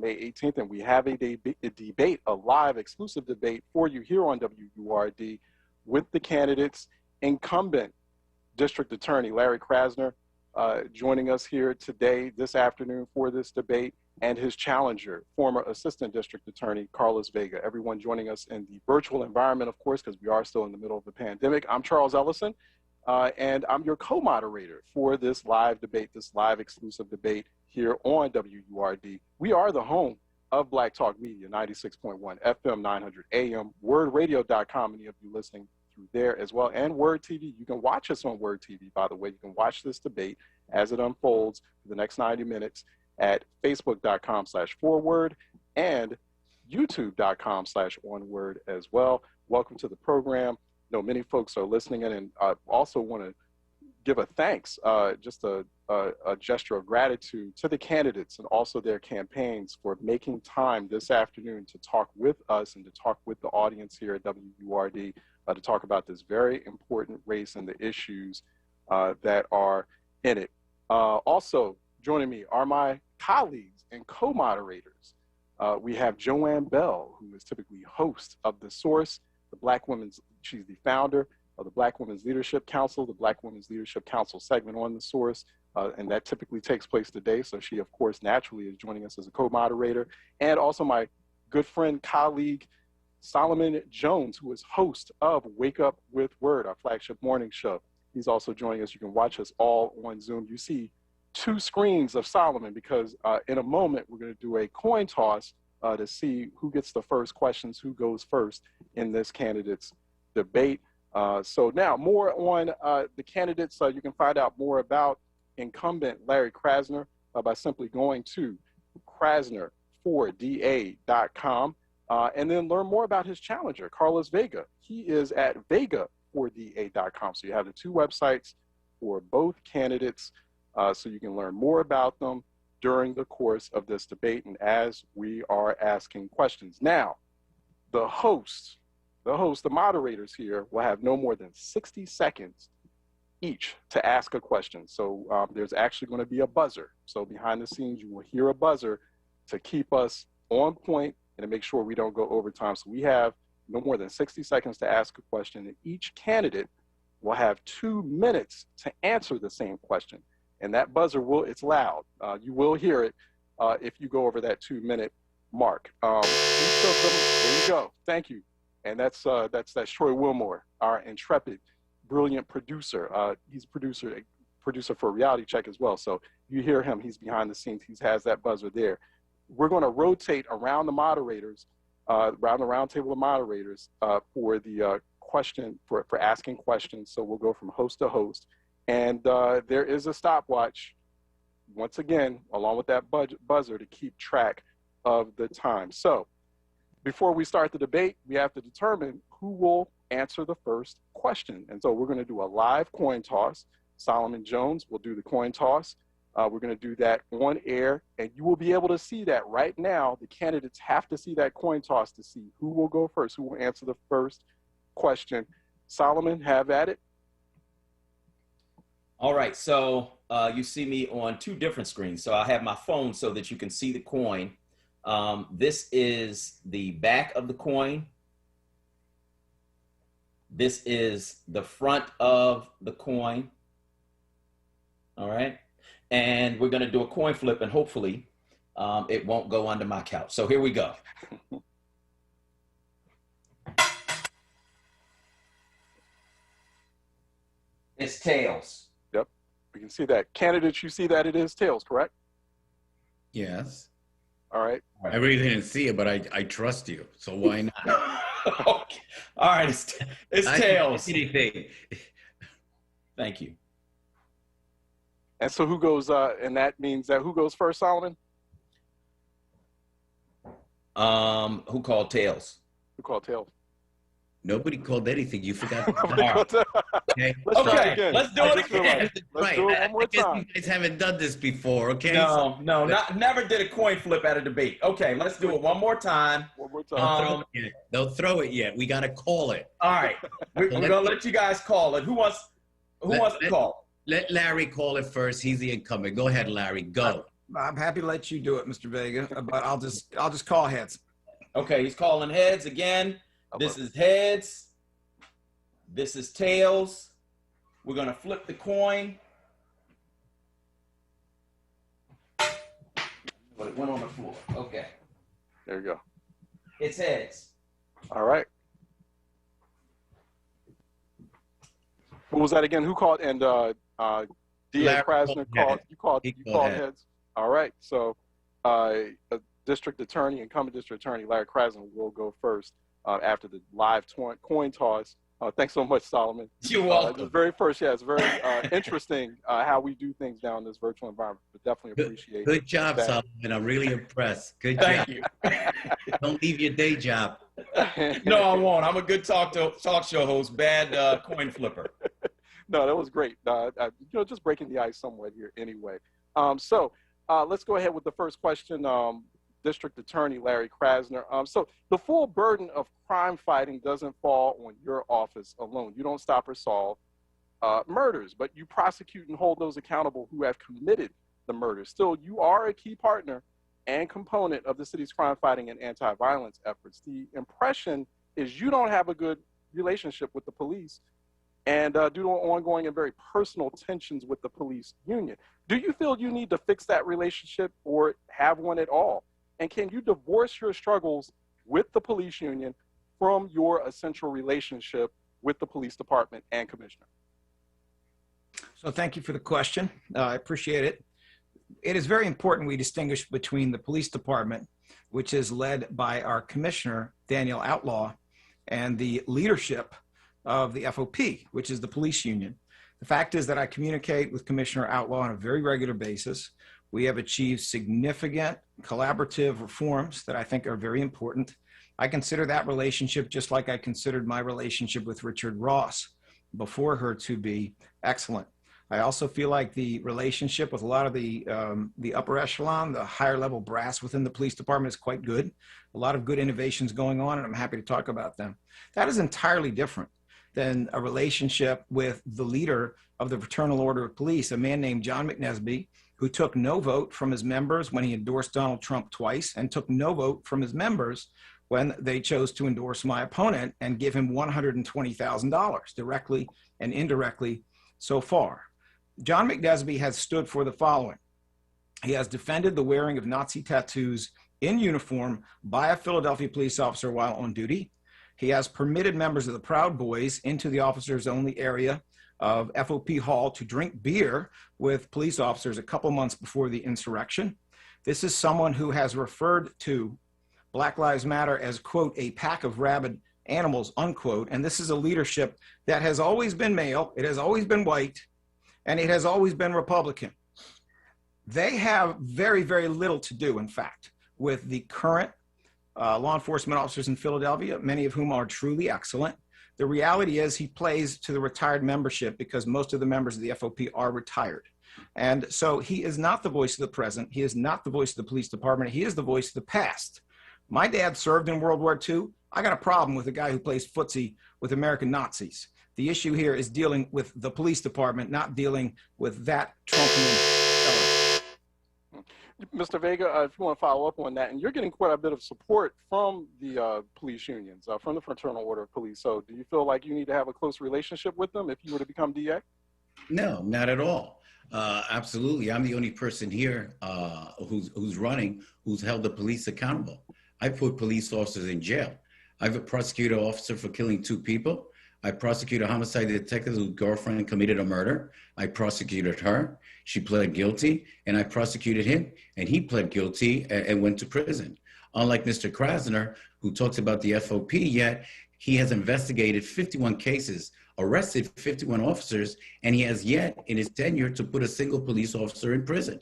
May 18th, and we have a debate, a live exclusive debate for you here on WURD with the candidates. Incumbent District Attorney Larry Krasner joining us here today, this afternoon for this debate, and his challenger, former Assistant District Attorney Carlos Vega. Everyone joining us in the virtual environment, of course, because we are still in the middle of the pandemic. I'm Charles Ellison, and I'm your co-moderator for this live debate, this live exclusive debate here on WURD. We are the home of Black Talk Media, 96.1 FM, 900 AM, wordradio.com, many of you listening through there as well, and WURD TV. You can watch us on WURD TV, by the way. You can watch this debate as it unfolds for the next 90 minutes at facebook.com/4word and youtube.com/onWURD as well. Welcome to the program. I know many folks are listening in, and I also want to give a thanks, just a gesture of gratitude to the candidates and also their campaigns for making time this afternoon to talk with us and to talk with the audience here at WURD to talk about this very important race and the issues that are in it. Also joining me are my colleagues and co-moderators. We have Joanne Bell, who is typically host of The Source, she's the founder of the Black Women's Leadership Council, the Black Women's Leadership Council segment on The Source, and that typically takes place today. So she, of course, naturally is joining us as a co-moderator. And also my good friend, colleague, Solomon Jones, who is host of Wake Up with WURD, our flagship morning show. He's also joining us. You can watch us all on Zoom. You see two screens of Solomon because in a moment, we're going to do a coin toss to see who gets the first questions, who goes first in this candidates debate. So now more on the candidates. You can find out more about incumbent Larry Krasner by simply going to krasner4da.com and then learn more about his challenger, Carlos Vega. He is at vega4da.com. So you have the two websites for both candidates so you can learn more about them during the course of this debate and as we are asking questions. Now, the moderators here will have no more than 60 seconds each to ask a question. So there's actually going to be a buzzer. So behind the scenes, you will hear a buzzer to keep us on point and to make sure we don't go over time. So we have no more than 60 seconds to ask a question, and each candidate will have 2 minutes to answer the same question. And that buzzer it's loud. You will hear it if you go over that 2-minute mark. There you go. Thank you. And that's Troy Wilmore, our intrepid, brilliant producer. He's a producer for Reality Check as well. So you hear him, he's behind the scenes. He has that buzzer there. We're going to rotate around the moderators, around the round table of moderators for the question, for asking questions. So we'll go from host to host. And there is a stopwatch, once again, along with that buzzer to keep track of the time. So before we start the debate, we have to determine who will answer the first question. And so we're going to do a live coin toss. Solomon Jones will do the coin toss. We're going to do that on air, and you will be able to see that right now. The candidates have to see that coin toss to see who will go first, who will answer the first question. Solomon, have at it. All right, so you see me on two different screens. So I have my phone so that you can see the coin. This is the back of the coin. This is the front of the coin. All right, and we're gonna do a coin flip, and hopefully it won't go under my couch. So here we go. It's tails. Yep, we can see that. Candidates, you see that it is tails, correct? Yes. All right. I really didn't see it, but I trust you, so why not? Okay. All right, it's tails. Anything. Thank you. And so who goes, and that means that who goes first, Solomon? Who called tails? Who called tails? Nobody called anything. You forgot. Okay, let's do it again. Let's do it one more time. You guys haven't done this before, okay? No, never did a coin flip at a debate. Okay, let's do it one more time. One more time. Don't throw it yet. We got to call it. All right, we're going to let you guys call it. Who wants to call? Let Larry call it first. He's the incumbent. Go ahead, Larry. Go. I'm happy to let you do it, Mr. Vega, but I'll just call heads. Okay, he's calling heads again. This is heads. This is tails. We're gonna flip the coin. But it went on the floor. Okay. There you go. It's heads. All right. What was that again? Who called? And D.A. Krasner called. You called heads. All right. So District Attorney, incumbent District Attorney Larry Krasner will go first after the live coin toss. Thanks so much, Solomon. You're welcome. The very first, it's very interesting how we do things down in this virtual environment. But definitely appreciate Good job, that. Solomon. I'm really impressed. Good Thank job. you. Don't leave your day job. No, I won't. I'm a good talk show host, bad coin flipper. No, that was great. Just breaking the ice somewhat here anyway. So let's go ahead with the first question. District Attorney Larry Krasner. So the full burden of crime fighting doesn't fall on your office alone. You don't stop or solve murders, but you prosecute and hold those accountable who have committed the murders. Still, you are a key partner and component of the city's crime fighting and anti-violence efforts. The impression is you don't have a good relationship with the police, and due to ongoing and very personal tensions with the police union. Do you feel you need to fix that relationship or have one at all? And can you divorce your struggles with the police union from your essential relationship with the police department and commissioner? So thank you for the question. I appreciate it. It is very important we distinguish between the police department, which is led by our commissioner, Daniel Outlaw, and the leadership of the FOP, which is the police union. The fact is that I communicate with Commissioner Outlaw on a very regular basis. We have achieved significant collaborative reforms that I think are very important. I consider that relationship just like I considered my relationship with Richard Ross before her to be excellent. I also feel like the relationship with a lot of the upper echelon, the higher level brass within the police department is quite good. A lot of good innovations going on, and I'm happy to talk about them. That is entirely different than a relationship with the leader of the Fraternal Order of Police, a man named John McNesby, who took no vote from his members when he endorsed Donald Trump twice, and took no vote from his members when they chose to endorse my opponent and give him $120,000 directly and indirectly so far. John McNesby has stood for the following. He has defended the wearing of Nazi tattoos in uniform by a Philadelphia police officer while on duty. He has permitted members of the Proud Boys into the officers only area of FOP Hall to drink beer with police officers a couple months before the insurrection. This is someone who has referred to Black Lives Matter as, quote, a pack of rabid animals, unquote. And this is a leadership that has always been male, it has always been white, and it has always been Republican. They have very, very little to do, in fact, with the current law enforcement officers in Philadelphia, many of whom are truly excellent. The reality is he plays to the retired membership because most of the members of the FOP are retired. And so he is not the voice of the present. He is not the voice of the police department. He is the voice of the past. My dad served in World War II. I got a problem with a guy who plays footsie with American Nazis. The issue here is dealing with the police department, not dealing with that Trumpian. Mr. Vega, if you want to follow up on that, and you're getting quite a bit of support from the police unions, from the Fraternal Order of Police. So do you feel like you need to have a close relationship with them if you were to become DA? No, not at all. Absolutely. I'm the only person here who's running, who's held the police accountable. I put police officers in jail. I've prosecuted an officer for killing 2 people. I prosecuted a homicide detective whose girlfriend committed a murder. I prosecuted her. She pled guilty, and I prosecuted him, and he pled guilty and went to prison. Unlike Mr. Krasner, who talks about the FOP, yet he has investigated 51 cases, arrested 51 officers, and he has yet in his tenure to put a single police officer in prison.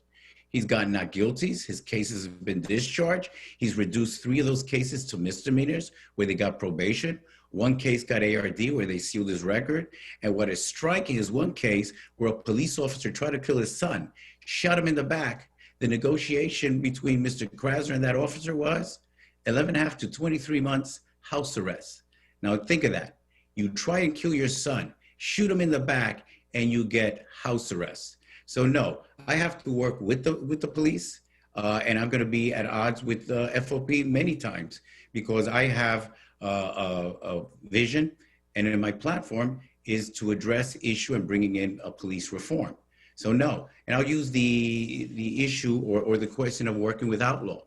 He's gotten not guilties. His cases have been discharged. He's reduced 3 of those cases to misdemeanors where they got probation. 1 case got ARD where they sealed his record. And what is striking is 1 case where a police officer tried to kill his son, shot him in the back. The negotiation between Mr. Krasner and that officer was 11.5 to 23 months house arrest. Now think of that. You try and kill your son, shoot him in the back, and you get house arrest. So no, I have to work with the police, and I'm going to be at odds with the FOP many times because I have a vision, and in my platform is to address issue and bringing in a police reform. So no, and I'll use the issue or the question of working with Outlaw.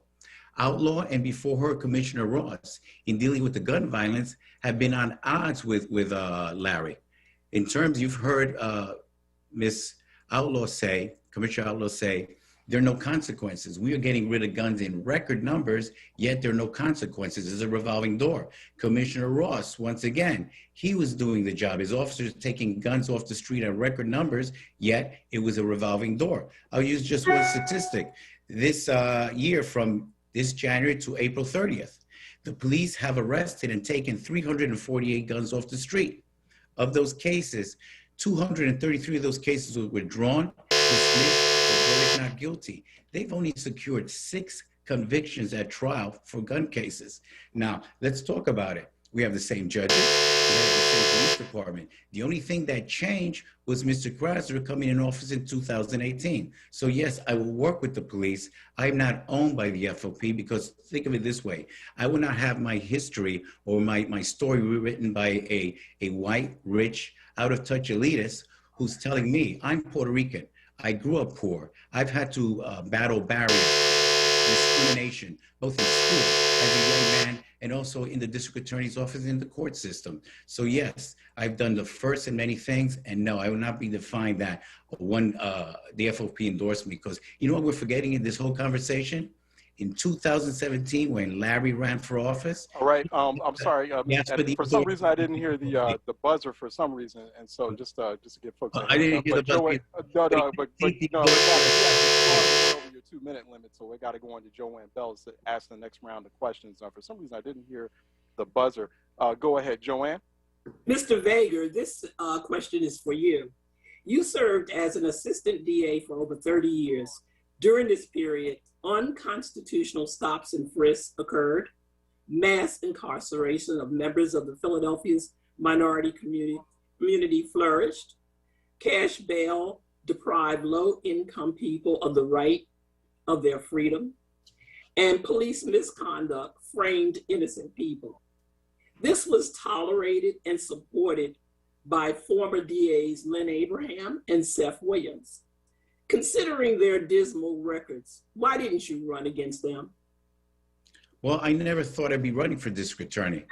Outlaw and before her Commissioner Ross in dealing with the gun violence have been on odds with Larry. In terms, you've heard Ms. Outlaw say, Commissioner Outlaw say, there are no consequences. We are getting rid of guns in record numbers, yet there are no consequences. It's a revolving door. Commissioner Ross, once again, he was doing the job. His officers taking guns off the street at record numbers, yet it was a revolving door. I'll use just one statistic. This year, from this January to April 30th, the police have arrested and taken 348 guns off the street. Of those cases, 233 of those cases were withdrawn, dismissed, or not guilty. They've only secured 6 convictions at trial for gun cases. Now, let's talk about it. We have the same judges, we have the same police department. The only thing that changed was Mr. Krasner coming in office in 2018. So yes, I will work with the police. I'm not owned by the FOP because think of it this way. I will not have my history or my story rewritten by a white, rich, out-of-touch elitist who's telling me I'm Puerto Rican. I grew up poor. I've had to battle barriers, discrimination, both in school as a young man and also in the district attorney's office in the court system. So yes, I've done the first in many things, and no, I will not be defined that the FOP endorsed me because you know what we're forgetting in this whole conversation? In 2017, when Larry ran for office. All right, I'm sorry. For some reason, I didn't hear the buzzer for some reason, and so just to get folks. I didn't hear the buzzer. But you got over your 2-minute limit, so we got to go on to Joanne Bells to ask the next round of questions. For some reason, I didn't hear the buzzer. Go ahead, Joanne. Mr. Vega, this question is for you. You served as an assistant DA for over 30 years. During this period, unconstitutional stops and frisks occurred, mass incarceration of members of the Philadelphia's minority community flourished, cash bail deprived low-income people of the right of their freedom, and police misconduct framed innocent people. This was tolerated and supported by former DAs Lynn Abraham and Seth Williams. Considering their dismal records, why didn't you run against them? Well, I never thought I'd be running for district attorney.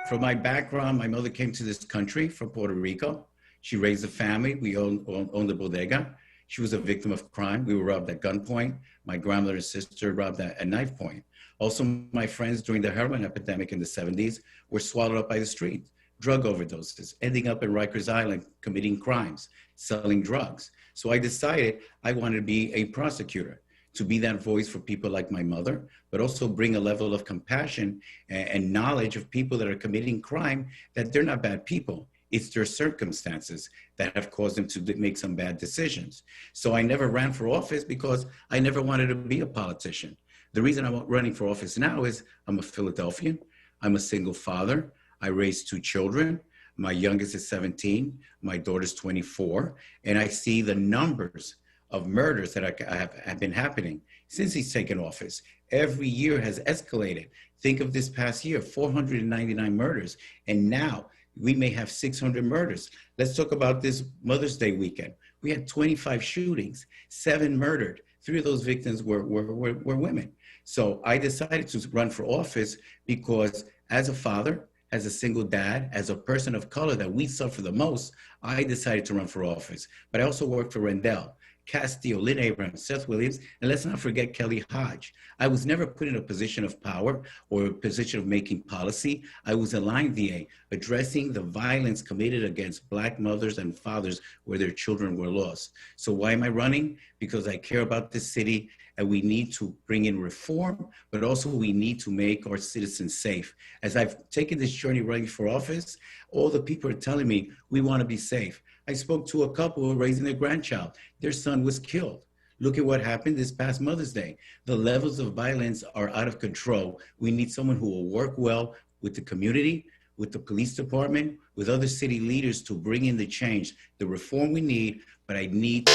From my background, my mother came to this country from Puerto Rico. She raised a family. We owned a bodega. She was a victim of crime. We were robbed at gunpoint. My grandmother and sister robbed at knife point. Also, my friends during the heroin epidemic in the 70s were swallowed up by the street. Drug overdoses, ending up in Rikers Island, committing crimes, selling drugs. So I decided I wanted to be a prosecutor, to be that voice for people like my mother, but also bring a level of compassion and knowledge of people that are committing crime, that they're not bad people. It's their circumstances that have caused them to make some bad decisions. So I never ran for office because I never wanted to be a politician. The reason I'm running for office now is I'm a Philadelphian. I'm a single father. I raised 2 children. My youngest is 17, my daughter's 24, and I see the numbers of murders that have been happening since he's taken office. Every year has escalated. Think of this past year, 499 murders, and now we may have 600 murders. Let's talk about this Mother's Day weekend. We had 25 shootings, 7 murdered. 3 of those victims were women. So I decided to run for office because as a father, as a single dad, as a person of color that we suffer the most, I decided to run for office. But I also worked for Rendell, Castillo, Lynn Abraham, Seth Williams, and let's not forget Kelly Hodge. I was never put in a position of power or a position of making policy. I was a line DA addressing the violence committed against Black mothers and fathers where their children were lost. So why am I running? Because I care about this city and we need to bring in reform, but also we need to make our citizens safe. As I've taken this journey running for office, all the people are telling me, we want to be safe. I spoke to a couple who were raising their grandchild. Their son was killed. Look at what happened this past Mother's Day. The levels of violence are out of control. We need someone who will work well with the community, with the police department, with other city leaders to bring in the change, the reform we need, but I need to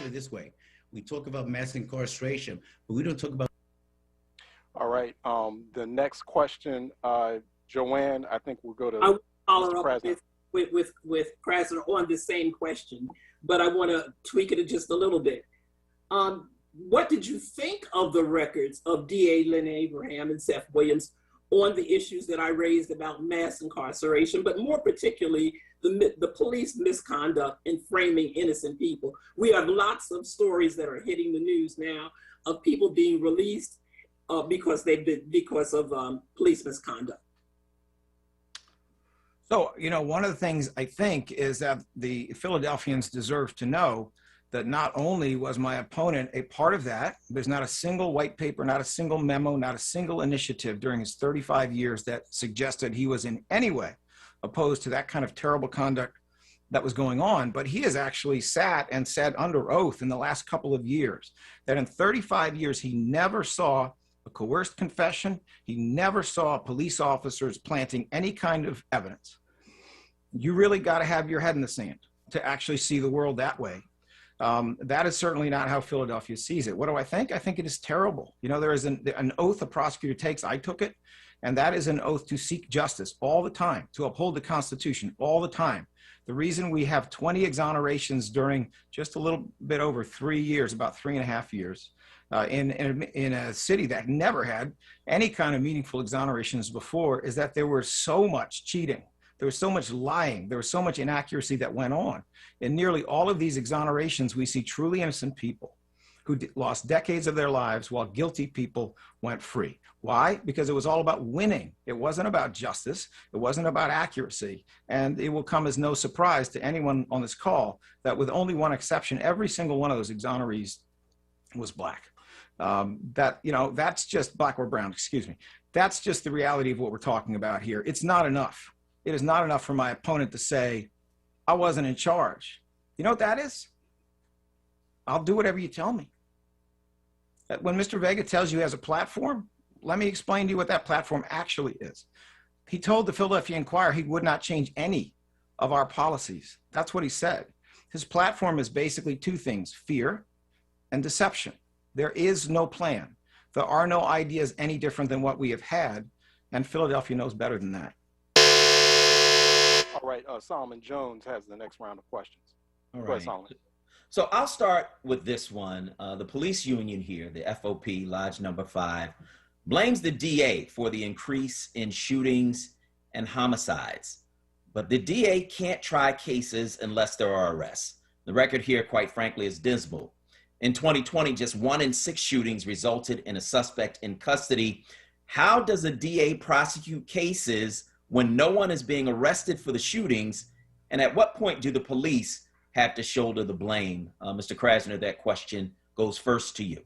it this way. We talk about mass incarceration, but we don't talk about. All right. The next question, Joanne, I think we'll go to I will follow Mr. up Krasner. with Krasner on the same question, but I want to tweak it just a little bit. What did you think of the records of DA Lynn Abraham and Seth Williams on the issues that I raised about mass incarceration, but more particularly the police misconduct in framing innocent people? We have lots of stories that are hitting the news now of people being released because of police misconduct. So, you know, one of the things I think is that the Philadelphians deserve to know that not only was my opponent a part of that, there's not a single white paper, not a single memo, not a single initiative during his 35 years that suggested he was in any way opposed to that kind of terrible conduct that was going on. But he has actually sat and said under oath in the last couple of years that in 35 years, he never saw a coerced confession. He never saw police officers planting any kind of evidence. You really got to have your head in the sand to actually see the world that way. That is certainly not how Philadelphia sees it. What do I think? I think it is terrible. You know, there is an oath a prosecutor takes. I took it, and that is an oath to seek justice all the time, to uphold the Constitution all the time. The reason we have 20 exonerations during just a little bit over 3 years, about 3.5 years, in a city that never had any kind of meaningful exonerations before, is that there was so much cheating. There was so much lying. There was so much inaccuracy that went on. In nearly all of these exonerations, we see truly innocent people who lost decades of their lives while guilty people went free. Why? Because it was all about winning. It wasn't about justice. It wasn't about accuracy. And it will come as no surprise to anyone on this call that with only one exception, every single one of those exonerees was Black. That's just Black or brown, excuse me. That's just the reality of what we're talking about here. It's not enough. It is not enough for my opponent to say, I wasn't in charge. You know what that is? I'll do whatever you tell me. When Mr. Vega tells you he has a platform, let me explain to you what that platform actually is. He told the Philadelphia Inquirer he would not change any of our policies. That's what he said. His platform is basically two things: fear and deception. There is no plan. There are no ideas any different than what we have had, and Philadelphia knows better than that. All right, Solomon Jones has the next round of questions. All Go right. ahead, Solomon. So I'll start with this one. The police union here, the FOP, Lodge Number 5, blames the DA for the increase in shootings and homicides. But the DA can't try cases unless there are arrests. The record here, quite frankly, is dismal. In 2020, just 1 in 6 shootings resulted in a suspect in custody. How does a DA prosecute cases when no one is being arrested for the shootings? And at what point do the police have to shoulder the blame? Mr. Krasner, that question goes first to you.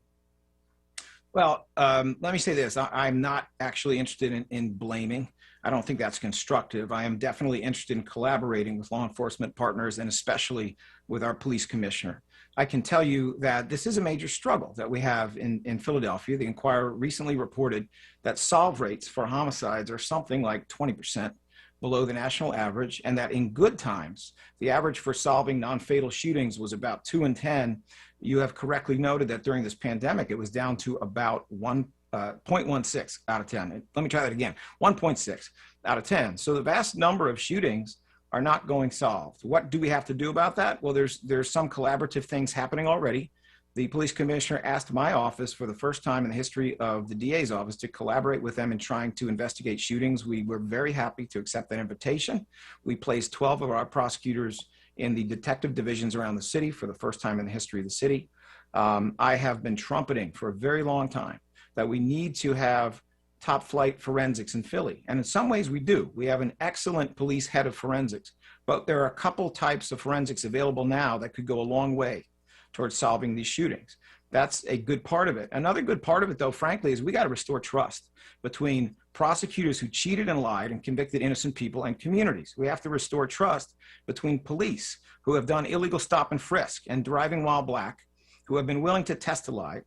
Well, let me say this. I'm not actually interested in blaming. I don't think that's constructive. I am definitely interested in collaborating with law enforcement partners and especially with our police commissioner. I can tell you that this is a major struggle that we have in Philadelphia. The Inquirer recently reported that solve rates for homicides are something like 20% below the national average, and that in good times, the average for solving non-fatal shootings was about 2 in 10. You have correctly noted that during this pandemic, it was down to about 1.16 out of 10. Let me try that again, 1.6 out of 10. So the vast number of shootings are not going solved. What do we have to do about that? Well, there's some collaborative things happening already. The police commissioner asked my office for the first time in the history of the DA's office to collaborate with them in trying to investigate shootings. We were very happy to accept that invitation. We placed 12 of our prosecutors in the detective divisions around the city for the first time in the history of the city. I have been trumpeting for a very long time that we need to have top flight forensics in Philly. And in some ways we do. We have an excellent police head of forensics, but there are a couple types of forensics available now that could go a long way towards solving these shootings. That's a good part of it. Another good part of it, though, frankly, is we got to restore trust between prosecutors who cheated and lied and convicted innocent people and communities. We have to restore trust between police who have done illegal stop and frisk and driving while Black, who have been willing to test a lie,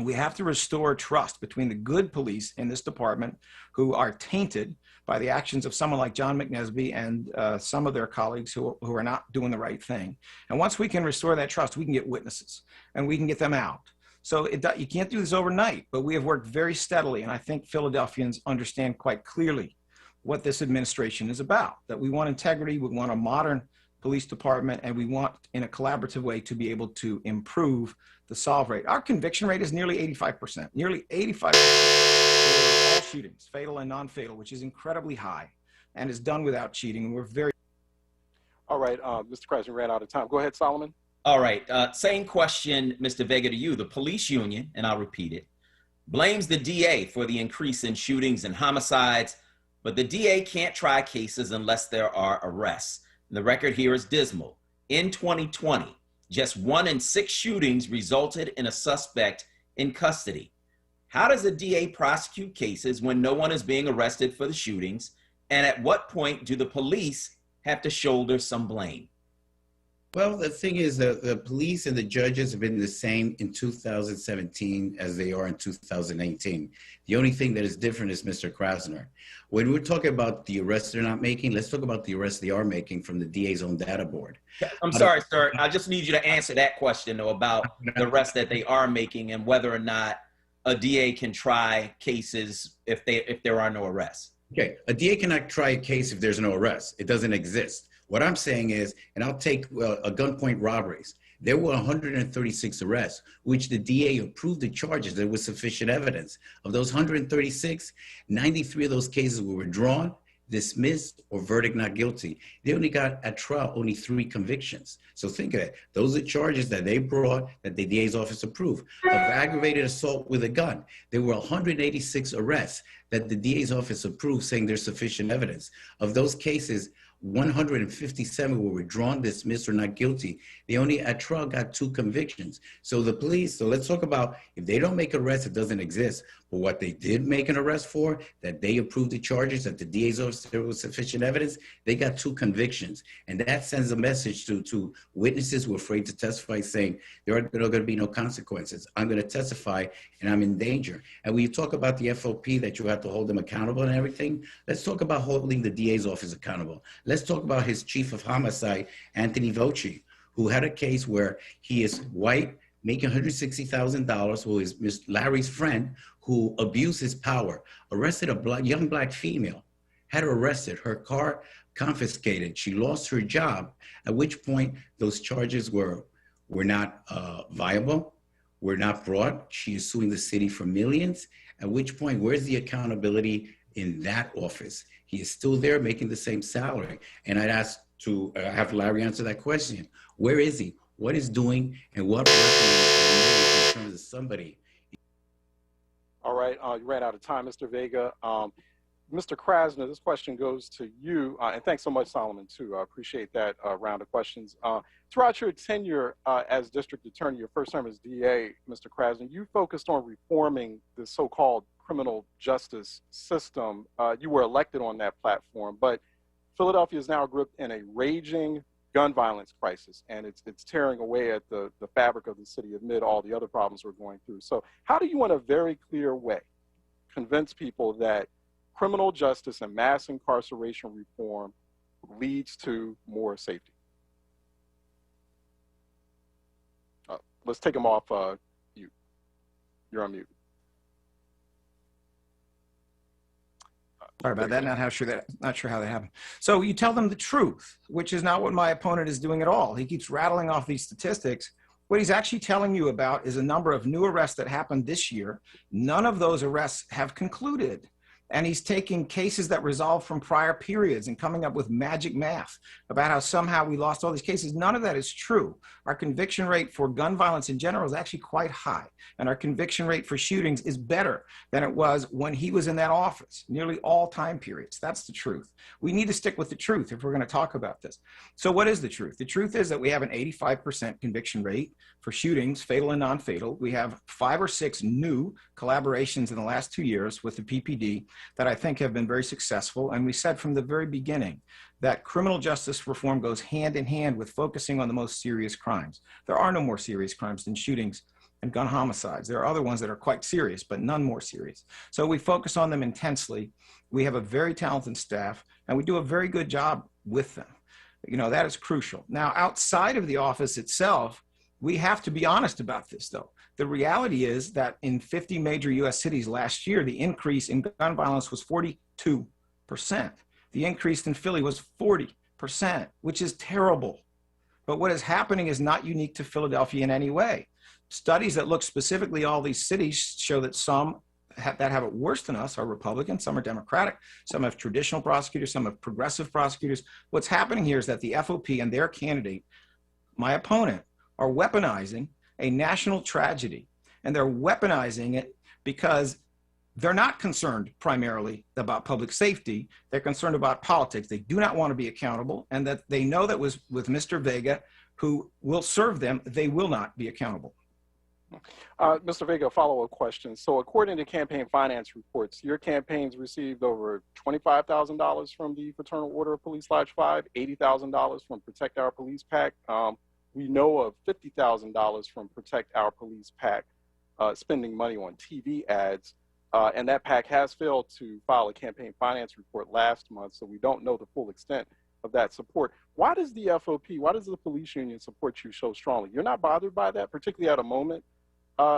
We have to restore trust between the good police in this department, who are tainted by the actions of someone like John McNesby and some of their colleagues who are not doing the right thing. And once we can restore that trust, we can get witnesses and we can get them out. So you can't do this overnight, but we have worked very steadily. And I think Philadelphians understand quite clearly what this administration is about, that we want integrity, we want a modern police department, and we want, in a collaborative way, to be able to improve the solve rate. Our conviction rate is nearly 85%, nearly 85% for all shootings, fatal and non-fatal, which is incredibly high and is done without cheating. And we're very... All right, Mr. Krasner, we ran out of time. Go ahead, Solomon. All right, same question, Mr. Vega, to you. The police union, and I'll repeat it, blames the DA for the increase in shootings and homicides, but the DA can't try cases unless there are arrests. And the record here is dismal. In 2020, just 1 in 6 shootings resulted in a suspect in custody. How does the DA prosecute cases when no one is being arrested for the shootings? And at what point do the police have to shoulder some blame? Well, the thing is that the police and the judges have been the same in 2017 as they are in 2018. The only thing that is different is Mr. Krasner. When we're talking about the arrests they're not making, let's talk about the arrests they are making from the DA's own data board. I'm sorry, sir. I just need you to answer that question, though, about the arrests that they are making and whether or not a DA can try cases if there are no arrests. Okay, a DA cannot try a case if there's no arrest. It doesn't exist. What I'm saying is, and I'll take a gunpoint robberies. There were 136 arrests, which the DA approved the charges. There was sufficient evidence. Of those 136, 93 of those cases were withdrawn, dismissed, or verdict not guilty. They only got at trial only 3 convictions. So think of it. Those are charges that they brought that the DA's office approved. Of aggravated assault with a gun, there were 186 arrests that the DA's office approved, saying there's sufficient evidence. Of those cases, 157 were withdrawn, dismissed, or not guilty. They only at trial got 2 convictions. So the police, so let's talk about if they don't make arrests, it doesn't exist. But what they did make an arrest for, that they approved the charges, that the DA's office, there was sufficient evidence, they got 2 convictions. And that sends a message to witnesses who are afraid to testify, saying there are going to be no consequences. I'm going to testify and I'm in danger. And when you talk about the FOP, that you have to hold them accountable and everything, let's talk about holding the DA's office accountable. Let's talk about his chief of homicide, Anthony Voci, who had a case where he is white, making $160,000, who is Miss Larry's friend, who abused his power, arrested a young black female, had her arrested, her car confiscated. She lost her job, at which point those charges were not viable, were not brought. She is suing the city for millions, at which point, where's the accountability in that office? He is still there making the same salary. And I'd ask to have Larry answer that question. Where is he? What is doing and what working in terms of somebody? All right, you ran out of time, Mr. Vega. Mr. Krasner, this question goes to you, and thanks so much, Solomon, too. I appreciate that round of questions. Throughout your tenure as district attorney, your first term as DA, Mr. Krasner, you focused on reforming the so-called criminal justice system. You were elected on that platform, but Philadelphia is now gripped in a raging gun violence crisis, and it's tearing away at the fabric of the city amid all the other problems we're going through. So how do you, in a very clear way, convince people that criminal justice and mass incarceration reform leads to more safety? Let's take them off mute. You're on mute. Sorry about that. Not sure how that happened. So you tell them the truth, which is not what my opponent is doing at all. He keeps rattling off these statistics. What he's actually telling you about is a number of new arrests that happened this year. None of those arrests have concluded. And he's taking cases that resolved from prior periods and coming up with magic math about how somehow we lost all these cases. None of that is true. Our conviction rate for gun violence in general is actually quite high. And our conviction rate for shootings is better than it was when he was in that office, nearly all time periods. That's the truth. We need to stick with the truth if we're going to talk about this. So what is the truth? The truth is that we have an 85% conviction rate for shootings, fatal and non-fatal. We have 5 or 6 new collaborations in the last 2 years with the PPD that I think have been very successful. And we said from the very beginning that criminal justice reform goes hand in hand with focusing on the most serious crimes. There are no more serious crimes than shootings and gun homicides. There are other ones that are quite serious, but none more serious. So we focus on them intensely. We have a very talented staff, and we do a very good job with them. You know, that is crucial. Now, outside of the office itself, we have to be honest about this, though. The reality is that in 50 major US cities last year, the increase in gun violence was 42%. The increase in Philly was 40%, which is terrible. But what is happening is not unique to Philadelphia in any way. Studies that look specifically at all these cities show that some that have it worse than us are Republican, some are Democratic, some have traditional prosecutors, some have progressive prosecutors. What's happening here is that the FOP and their candidate, my opponent, are weaponizing a national tragedy. And they're weaponizing it because they're not concerned primarily about public safety. They're concerned about politics. They do not want to be accountable, and that they know that with Mr. Vega, who will serve them, they will not be accountable. Mr. Vega, a follow-up question. So according to campaign finance reports, your campaigns received over $25,000 from the Fraternal Order of Police Lodge 5, $80,000 from Protect Our Police PAC. We know of $50,000 from Protect Our Police PAC spending money on TV ads. And that PAC has failed to file a campaign finance report last month, so we don't know the full extent of that support. Why does the FOP, why does the police union support you so strongly? You're not bothered by that, particularly at a moment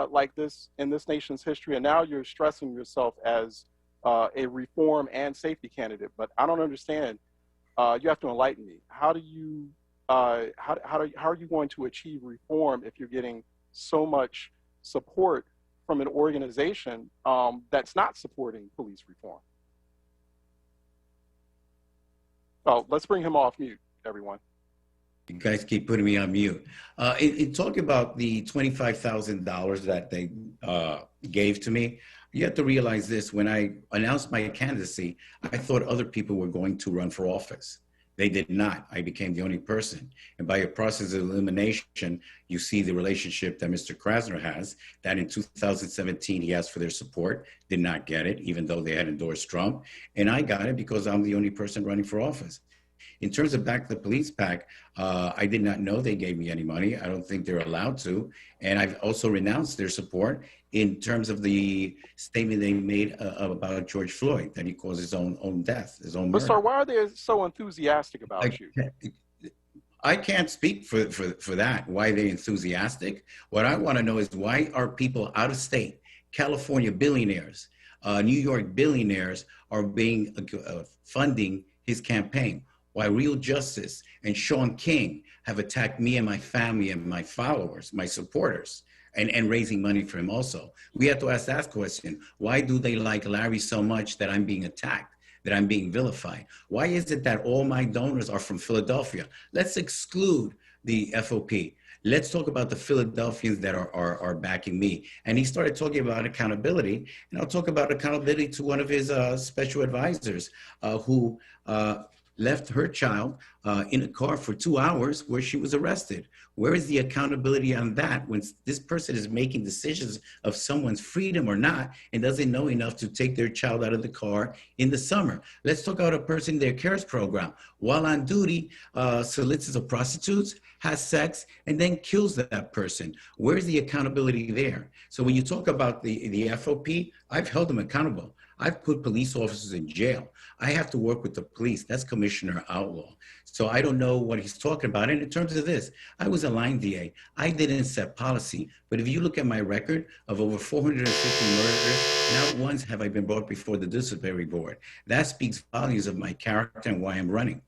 like this in this nation's history, and now you're stressing yourself as a reform and safety candidate. But I don't understand. You have to enlighten me. How do you how are you going to achieve reform if you're getting so much support from an organization that's not supporting police reform? Oh, let's bring him off mute, everyone. You guys keep putting me on mute. In talking about the $25,000 that they gave to me, you have to realize this. When I announced my candidacy, I thought other people were going to run for office. They did not. I became the only person. And by a process of elimination, you see the relationship that Mr. Krasner has, that in 2017, he asked for their support, did not get it, even though they had endorsed Trump. And I got it because I'm the only person running for office. In terms of Back the Police PAC, I did not know they gave me any money. I don't think they're allowed to. And I've also renounced their support in terms of the statement they made about George Floyd, that he caused his own death, his own murder. But sir, why are they so enthusiastic about you? I can't speak for that, why they're enthusiastic. What I want to know is why are people out of state, California billionaires, New York billionaires are being funding his campaign? Why Real Justice and Sean King have attacked me and my family and my followers, my supporters, and raising money for him also. We have to ask that question. Why do they like Larry so much that I'm being attacked, that I'm being vilified? Why is it that all my donors are from Philadelphia? Let's exclude the FOP. Let's talk about the Philadelphians that are backing me. And he started talking about accountability, and I'll talk about accountability to one of his special advisors who left her child in a car for 2 hours where she was arrested. Where is the accountability on that when this person is making decisions of someone's freedom or not and doesn't know enough to take their child out of the car in the summer? Let's talk about a person in their CARES program, while on duty, solicits of prostitutes, has sex, and then kills that person. Where's the accountability there? So when you talk about the FOP, I've held them accountable. I've put police officers in jail. I have to work with the police. That's Commissioner Outlaw. So I don't know what he's talking about. And in terms of this, I was a line DA. I didn't set policy. But if you look at my record of over 450 murders, not once have I been brought before the disciplinary board. That speaks volumes of my character and why I'm running.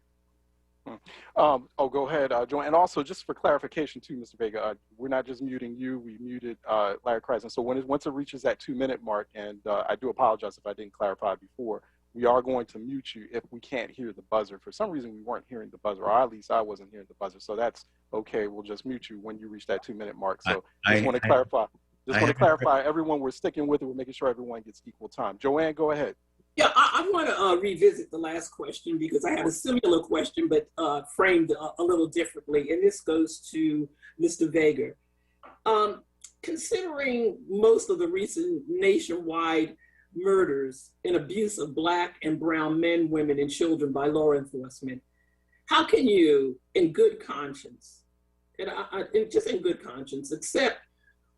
Go ahead, Joanne. And also, just for clarification too, Mr. Vega, we're not just muting you, we muted Larry Kreisman. So once it reaches that 2-minute mark, and I do apologize if I didn't clarify before, we are going to mute you if we can't hear the buzzer. For some reason, we weren't hearing the buzzer, or at least I wasn't hearing the buzzer. So that's okay. We'll just mute you when you reach that 2-minute mark. So just want to clarify. Just want to clarify, everyone, we're sticking with it. We're making sure everyone gets equal time. Joanne, go ahead. Yeah, I want to revisit the last question because I had a similar question, but framed a little differently. And this goes to Mr. Vega. Considering most of the recent nationwide murders and abuse of Black and brown men, women, and children by law enforcement, how can you, in good conscience, and just in good conscience, accept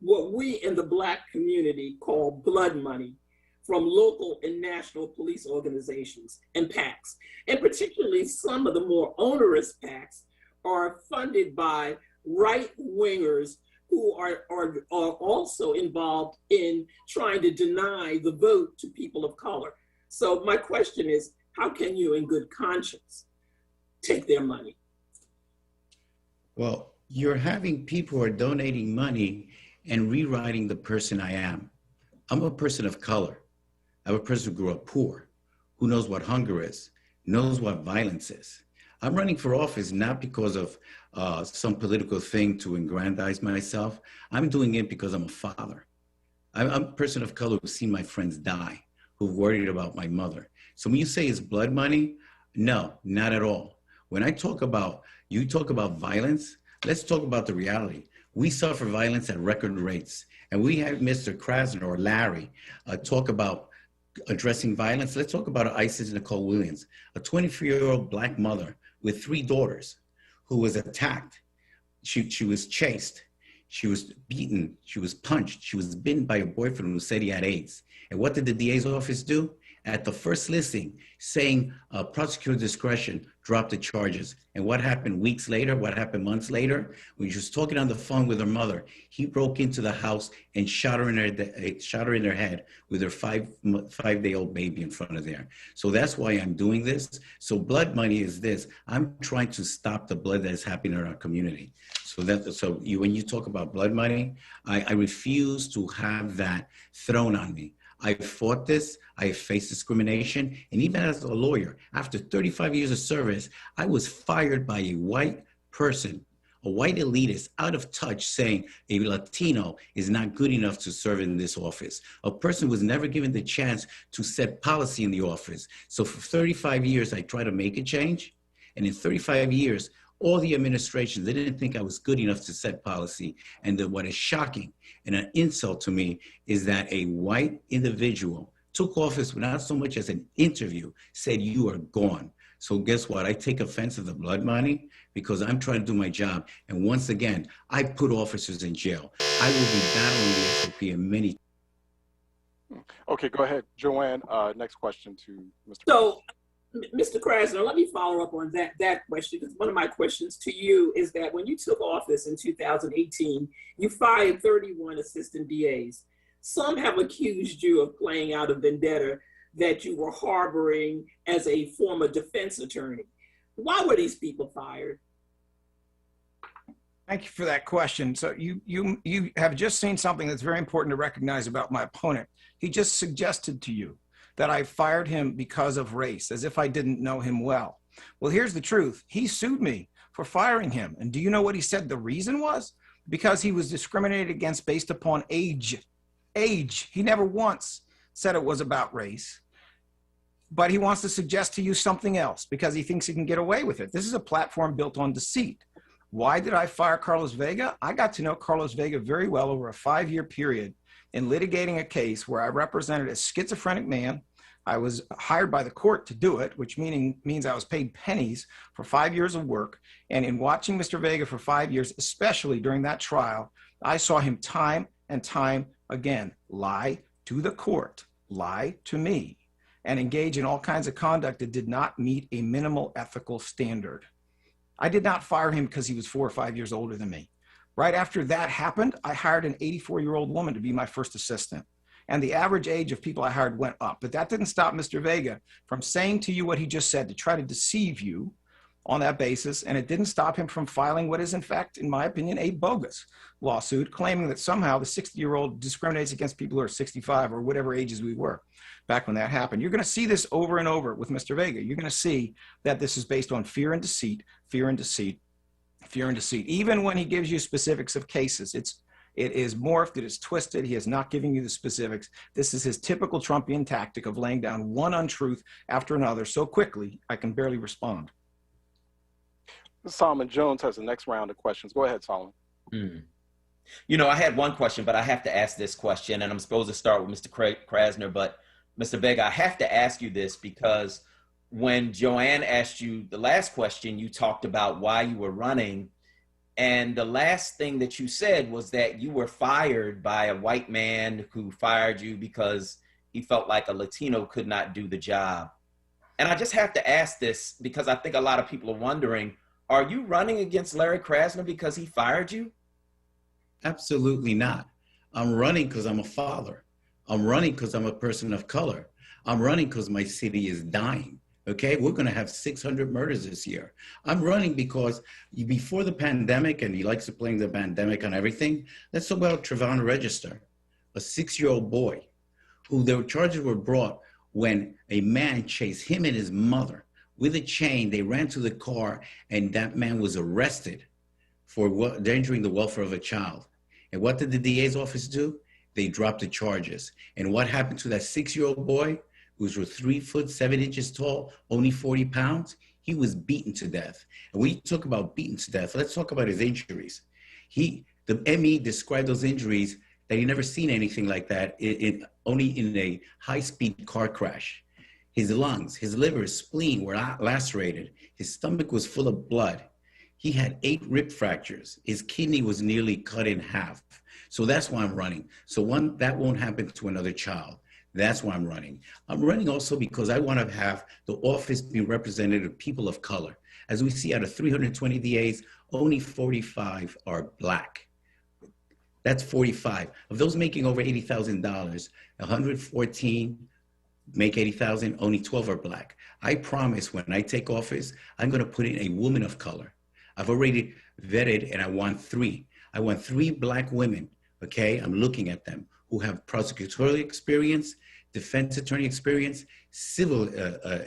what we in the Black community call blood money from local and national police organizations and PACs. And particularly some of the more onerous PACs are funded by right-wingers who are also involved in trying to deny the vote to people of color. So my question is, how can you in good conscience take their money? Well, you're having people who are donating money and rewriting the person I am. I'm a person of color. I'm a person who grew up poor, who knows what hunger is, knows what violence is. I'm running for office not because of some political thing to aggrandize myself. I'm doing it because I'm a father. I'm a person of color who's seen my friends die, who've worried about my mother. So when you say it's blood money, no, not at all. When I talk about, you talk about violence, let's talk about the reality. We suffer violence at record rates. And we have Mr. Krasner or Larry talk about addressing violence. Let's talk about Isis Nicole Williams, a 23-year-old Black mother with 3 daughters who was attacked. She was chased. She was beaten. She was punched. She was bitten by a boyfriend who said he had AIDS. And what did the DA's office do? At the first listing, saying prosecutor discretion, drop the charges. And what happened weeks later? What happened months later? When she was talking on the phone with her mother, he broke into the house and shot her in her head with her five-day-old baby in front of there. So that's why I'm doing this. So blood money is this. I'm trying to stop the blood that is happening in our community. When you talk about blood money, I refuse to have that thrown on me. I fought this, I faced discrimination, and even as a lawyer, after 35 years of service, I was fired by a white person, a white elitist, out of touch, saying a Latino is not good enough to serve in this office. A person was never given the chance to set policy in the office. So for 35 years, I tried to make a change, and in 35 years, all the administrations, they didn't think I was good enough to set policy. And what is shocking and an insult to me is that a white individual took office without so much as an interview, said, you are gone. So guess what? I take offense of the blood money because I'm trying to do my job. And once again, I put officers in jail. I will be battling the SOP in many. Okay, go ahead, Joanne. Next question to Mr. So, Mr. Krasner, let me follow up on that question, because one of my questions to you is that when you took office in 2018, you fired 31 assistant DAs. Some have accused you of playing out a vendetta that you were harboring as a former defense attorney. Why were these people fired? Thank you for that question. So you have just seen something that's very important to recognize about my opponent. He just suggested to you that I fired him because of race, as if I didn't know him well. Well, here's the truth. He sued me for firing him. And do you know what he said the reason was? Because he was discriminated against based upon age. Age. He never once said it was about race. But he wants to suggest to you something else because he thinks he can get away with it. This is a platform built on deceit. Why did I fire Carlos Vega? I got to know Carlos Vega very well over a 5-year period in litigating a case where I represented a schizophrenic man. I was hired by the court to do it, which means I was paid pennies for 5 years of work. And in watching Mr. Vega for 5 years, especially during that trial, I saw him time and time again lie to the court, lie to me, and engage in all kinds of conduct that did not meet a minimal ethical standard. I did not fire him because he was 4 or 5 years older than me. Right after that happened, I hired an 84-year-old woman to be my first assistant. And the average age of people I hired went up. But that didn't stop Mr. Vega from saying to you what he just said to try to deceive you on that basis. And it didn't stop him from filing what is, in fact, in my opinion, a bogus lawsuit, claiming that somehow the 60-year-old discriminates against people who are 65 or whatever ages we were back when that happened. You're going to see this over and over with Mr. Vega. You're going to see that this is based on fear and deceit, fear and deceit, fear and deceit. Even when he gives you specifics of cases, it is morphed, it is twisted. He is not giving you the specifics. This is his typical Trumpian tactic of laying down one untruth after another so quickly, I can barely respond. Solomon Jones has the next round of questions. Go ahead, Solomon. You know, I had one question, but I have to ask this question, and I'm supposed to start with Mr. Krasner, but Mr. Vega, I have to ask you this because when Joanne asked you the last question, you talked about why you were running, And the last thing that you said was that you were fired by a white man who fired you because he felt like a Latino could not do the job. And I just have to ask this because I think a lot of people are wondering, are you running against Larry Krasner because he fired you? Absolutely not. I'm running because I'm a father. I'm running because I'm a person of color. I'm running because my city is dying. Okay, we're going to have 600 murders this year. I'm running because before the pandemic, and he likes to blame the pandemic on everything, let's talk about Trevon Register, a 6-year-old boy who their charges were brought when a man chased him and his mother with a chain. They ran to the car and that man was arrested for endangering the welfare of a child. And what did the DA's office do? They dropped the charges. And what happened to that 6-year-old boy who was 3 foot 7 inches tall, only 40 pounds? He was beaten to death. And when you talk about beaten to death, let's talk about his injuries. The ME described those injuries that he never seen anything like that, only in a high-speed car crash. His lungs, his liver, his spleen were lacerated. His stomach was full of blood. He had 8 rib fractures. His kidney was nearly cut in half. So that's why I'm running. So that won't happen to another child. That's why I'm running. I'm running also because I want to have the office be representative of people of color. As we see, out of 320 DAs, only 45 are Black. That's 45. Of those making over $80,000, 114 make 80,000, only 12 are Black. I promise when I take office, I'm going to put in a woman of color. I've already vetted, and I want 3. I want 3 Black women, okay? I'm looking at them, who have prosecutorial experience, defense attorney experience, civil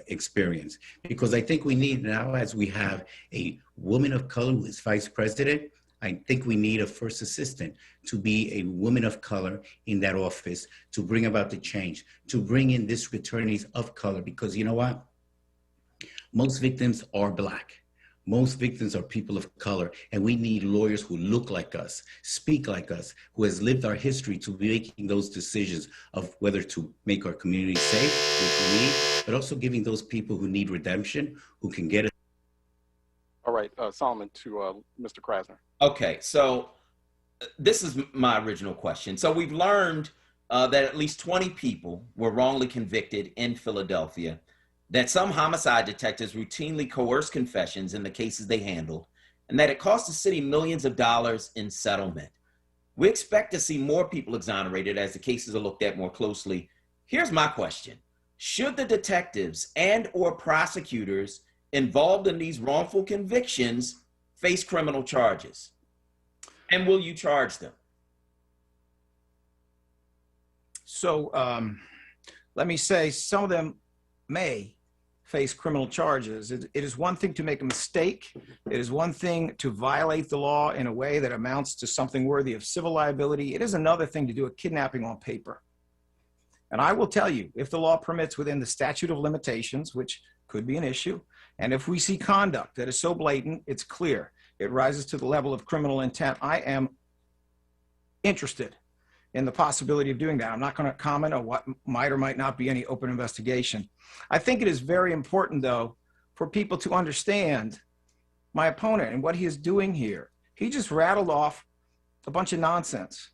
experience. Because I think we need now, as we have a woman of color who is vice president, I think we need a first assistant to be a woman of color in that office to bring about the change, to bring in district attorneys of color. Because you know what? Most victims are Black. Most victims are people of color, and we need lawyers who look like us, speak like us, who has lived our history to be making those decisions of whether to make our community safe, which we need, but also giving those people who need redemption, who can get it. All right, Solomon, to Mr. Krasner. Okay, so this is my original question. So we've learned that at least 20 people were wrongly convicted in Philadelphia, that some homicide detectives routinely coerced confessions in the cases they handled, and that it cost the city millions of dollars in settlement. We expect to see more people exonerated as the cases are looked at more closely. Here's my question. Should the detectives and/or prosecutors involved in these wrongful convictions face criminal charges? And will you charge them? So let me say, some of them may face criminal charges. It is one thing to make a mistake. It is one thing to violate the law in a way that amounts to something worthy of civil liability. It is another thing to do a kidnapping on paper. And I will tell you, if the law permits within the statute of limitations, which could be an issue, and if we see conduct that is so blatant, it's clear, it rises to the level of criminal intent, I am interested in the possibility of doing that. I'm not going to comment on what might or might not be any open investigation. I think it is very important, though, for people to understand my opponent and what he is doing here. He just rattled off a bunch of nonsense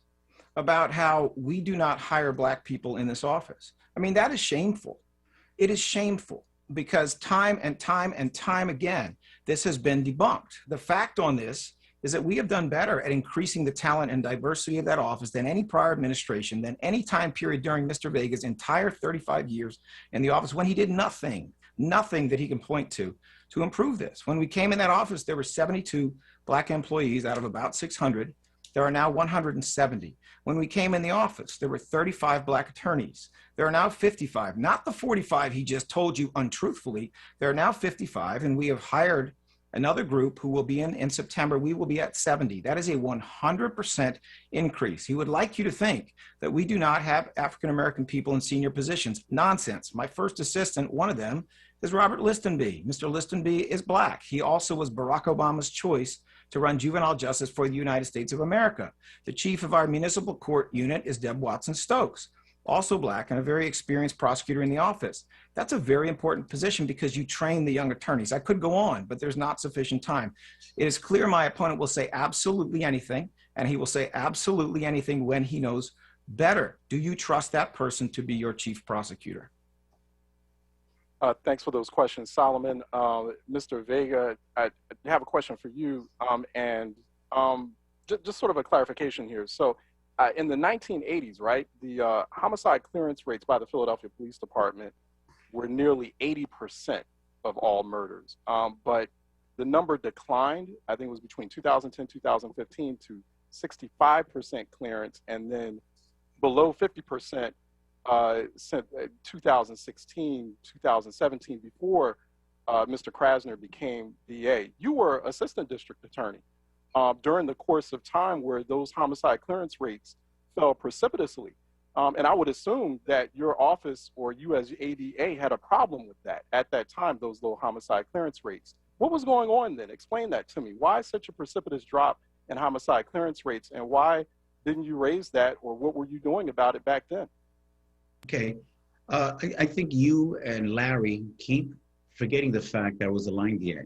about how we do not hire Black people in this office. I mean, that is shameful. It is shameful because time and time and time again, this has been debunked. The fact on this is that we have done better at increasing the talent and diversity of that office than any prior administration, than any time period during Mr. Vega's entire 35 years in the office, when he did nothing that he can point to improve this. When we came in that office, there were 72 Black employees out of about 600. There are now 170. When we came in the office, there were 35 Black attorneys. There are now 55, not the 45 he just told you untruthfully. There are now 55, and we have hired another group who will be in September. We will be at 70. That is a 100% increase. He would like you to think that we do not have African-American people in senior positions. Nonsense. My first assistant, one of them, is Robert Listenby. Mr. Listenby is Black. He also was Barack Obama's choice to run juvenile justice for the United States of America. The chief of our municipal court unit is Deb Watson Stokes. also Black, and a very experienced prosecutor in the office. That's a very important position because you train the young attorneys. I could go on, but there's not sufficient time. It is clear my opponent will say absolutely anything, and he will say absolutely anything when he knows better. Do you trust that person to be your chief prosecutor? Thanks for those questions, Solomon. Mr. Vega, I have a question for you, and just sort of a clarification here. So in the 1980s, right, the homicide clearance rates by the Philadelphia Police Department were nearly 80% of all murders. But the number declined, I think it was between 2010, 2015 to 65% clearance, and then below 50% since 2016, 2017, before Mr. Krasner became DA. You were assistant district attorney during the course of time where those homicide clearance rates fell precipitously. And I would assume that your office or you as ADA had a problem with that at that time, those low homicide clearance rates. What was going on then? Explain that to me. Why such a precipitous drop in homicide clearance rates, and why didn't you raise that, or what were you doing about it back then? Okay. I think you and Larry keep forgetting the fact that I was a line DA.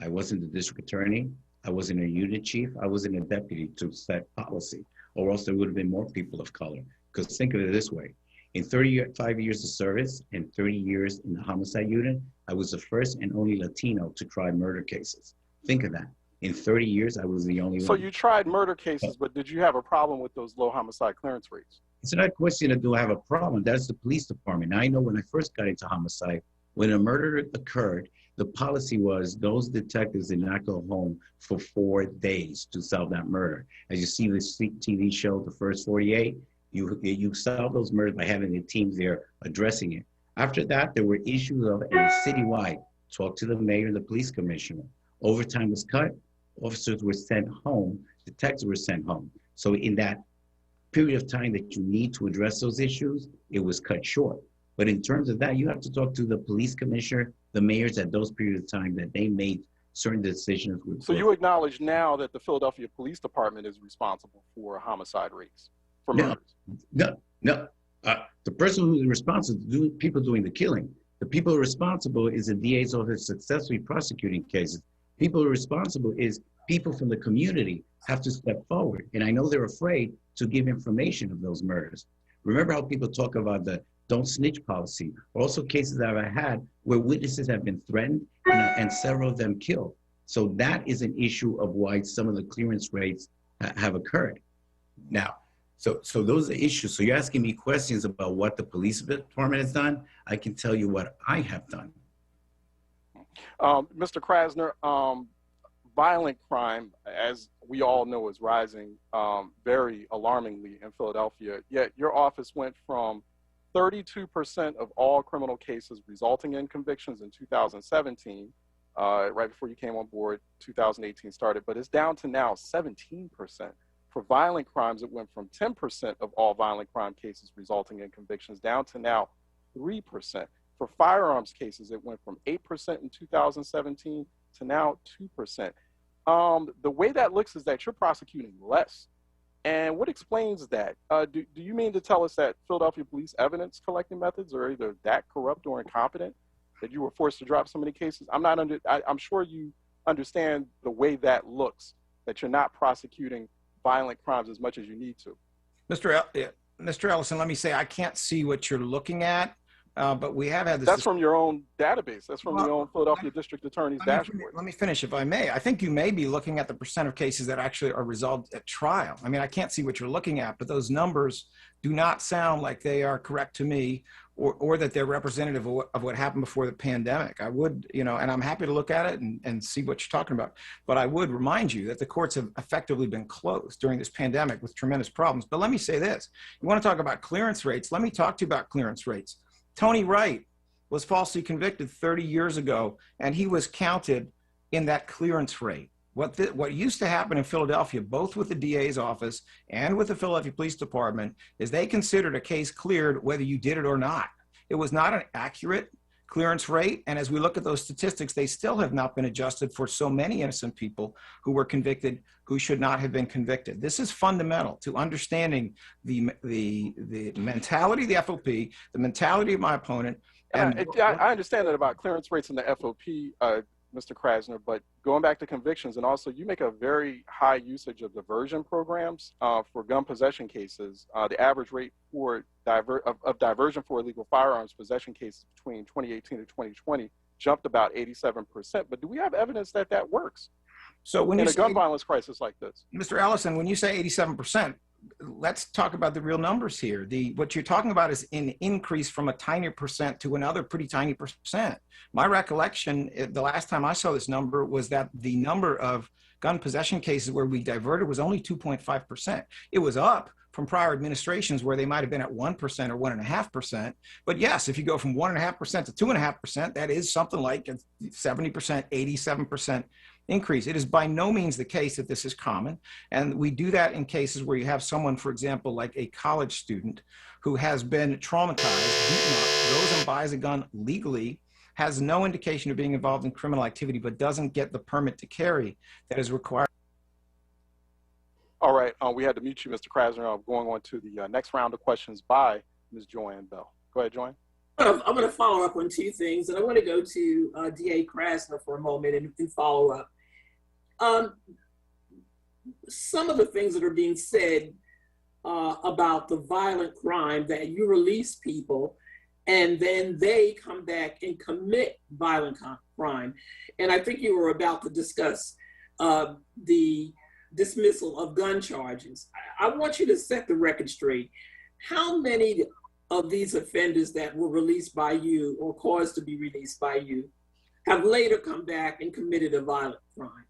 I wasn't the district attorney. I wasn't a unit chief. I wasn't a deputy to set policy, or else there would have been more people of color. Because think of it this way. In 35 years of service and 30 years in the homicide unit, I was the first and only Latino to try murder cases. Think of that. In 30 years, I was the only one. So you tried murder cases, but did you have a problem with those low homicide clearance rates? It's not a question of do I have a problem. That's the police department. I know when I first got into homicide, when a murder occurred, the policy was those detectives did not go home for 4 days to solve that murder. As you see this TV show, The First 48, you solve those murders by having the teams there addressing it. After that, there were issues of citywide. Talk to the mayor and the police commissioner. Overtime was cut. Officers were sent home. Detectives were sent home. So in that period of time that you need to address those issues, it was cut short. But in terms of that, you have to talk to the police commissioner, the mayors at those periods of time that they made certain decisions. So you acknowledge now that the Philadelphia Police Department is responsible for homicide rates, for murders? No. The person who's responsible, people doing the killing. The people responsible is the DA's office successfully prosecuting cases. People who are responsible is people from the community have to step forward. And I know they're afraid to give information of those murders. Remember how people talk about the don't snitch policy. Also cases that I've had where witnesses have been threatened and several of them killed. So that is an issue of why some of the clearance rates have occurred. Now, so those are issues. So you're asking me questions about what the police department has done. I can tell you what I have done. Mr. Krasner, violent crime, as we all know, is rising very alarmingly in Philadelphia. Yet your office went from 32% of all criminal cases resulting in convictions in 2017, right before you came on board, 2018 started, but it's down to now 17%. For violent crimes, it went from 10% of all violent crime cases resulting in convictions down to now 3%. For firearms cases, it went from 8% in 2017 to now 2%. The way that looks is that you're prosecuting less. And what explains that? Do you mean to tell us that Philadelphia police evidence collecting methods are either that corrupt or incompetent that you were forced to drop so many cases? I'm sure you understand the way that looks, that you're not prosecuting violent crimes as much as you need to. Mr. Ellison, let me say, I can't see what you're looking at, but we have had this. That's from your own database. That's from your own Philadelphia District Attorney's dashboard. Let me finish, if I may. I think you may be looking at the percent of cases that actually are resolved at trial. I mean, I can't see what you're looking at, but those numbers do not sound like they are correct to me, or that they're representative of what happened before the pandemic. I would, and I'm happy to look at it and see what you're talking about. But I would remind you that the courts have effectively been closed during this pandemic with tremendous problems. But let me say this. You want to talk about clearance rates? Let me talk to you about clearance rates. Tony Wright was falsely convicted 30 years ago, and he was counted in that clearance rate. What used to happen in Philadelphia, both with the DA's office and with the Philadelphia Police Department, is they considered a case cleared whether you did it or not. It was not an accurate clearance rate. And as we look at those statistics, they still have not been adjusted for so many innocent people who were convicted who should not have been convicted. This is fundamental to understanding the mentality of the FOP, the mentality of my opponent. And I understand that about clearance rates in the FOP, Mr. Krasner, but going back to convictions, and also you make a very high usage of diversion programs for gun possession cases. The average rate for diversion for illegal firearms possession cases between 2018 and 2020 jumped about 87%. But do we have evidence that that works? So when in you a gun violence crisis like this? Mr. Ellison, when you say 87%, let's talk about the real numbers here. What you're talking about is an increase from a tiny percent to another pretty tiny percent. My recollection, the last time I saw this number, was that the number of gun possession cases where we diverted was only 2.5%. It was up from prior administrations where they might have been at 1% or 1.5%. But yes, if you go from 1.5% to 2.5%, that is something like a 70%, 87% increase. It is by no means the case that this is common. And we do that in cases where you have someone, for example, like a college student who has been traumatized, beaten up, goes and buys a gun legally, has no indication of being involved in criminal activity, but doesn't get the permit to carry that is required. All right, we had to mute you, Mr. Krasner. I'm going on to the next round of questions by Ms. Joanne Bell. Go ahead, Joanne. I'm going to follow up on two things, and I want to go to DA Krasner for a moment and follow up. Some of the things that are being said about the violent crime, that you release people and then they come back and commit violent crime. And I think you were about to discuss the dismissal of gun charges. I want you to set the record straight. How many of these offenders that were released by you or caused to be released by you have later come back and committed a violent crime?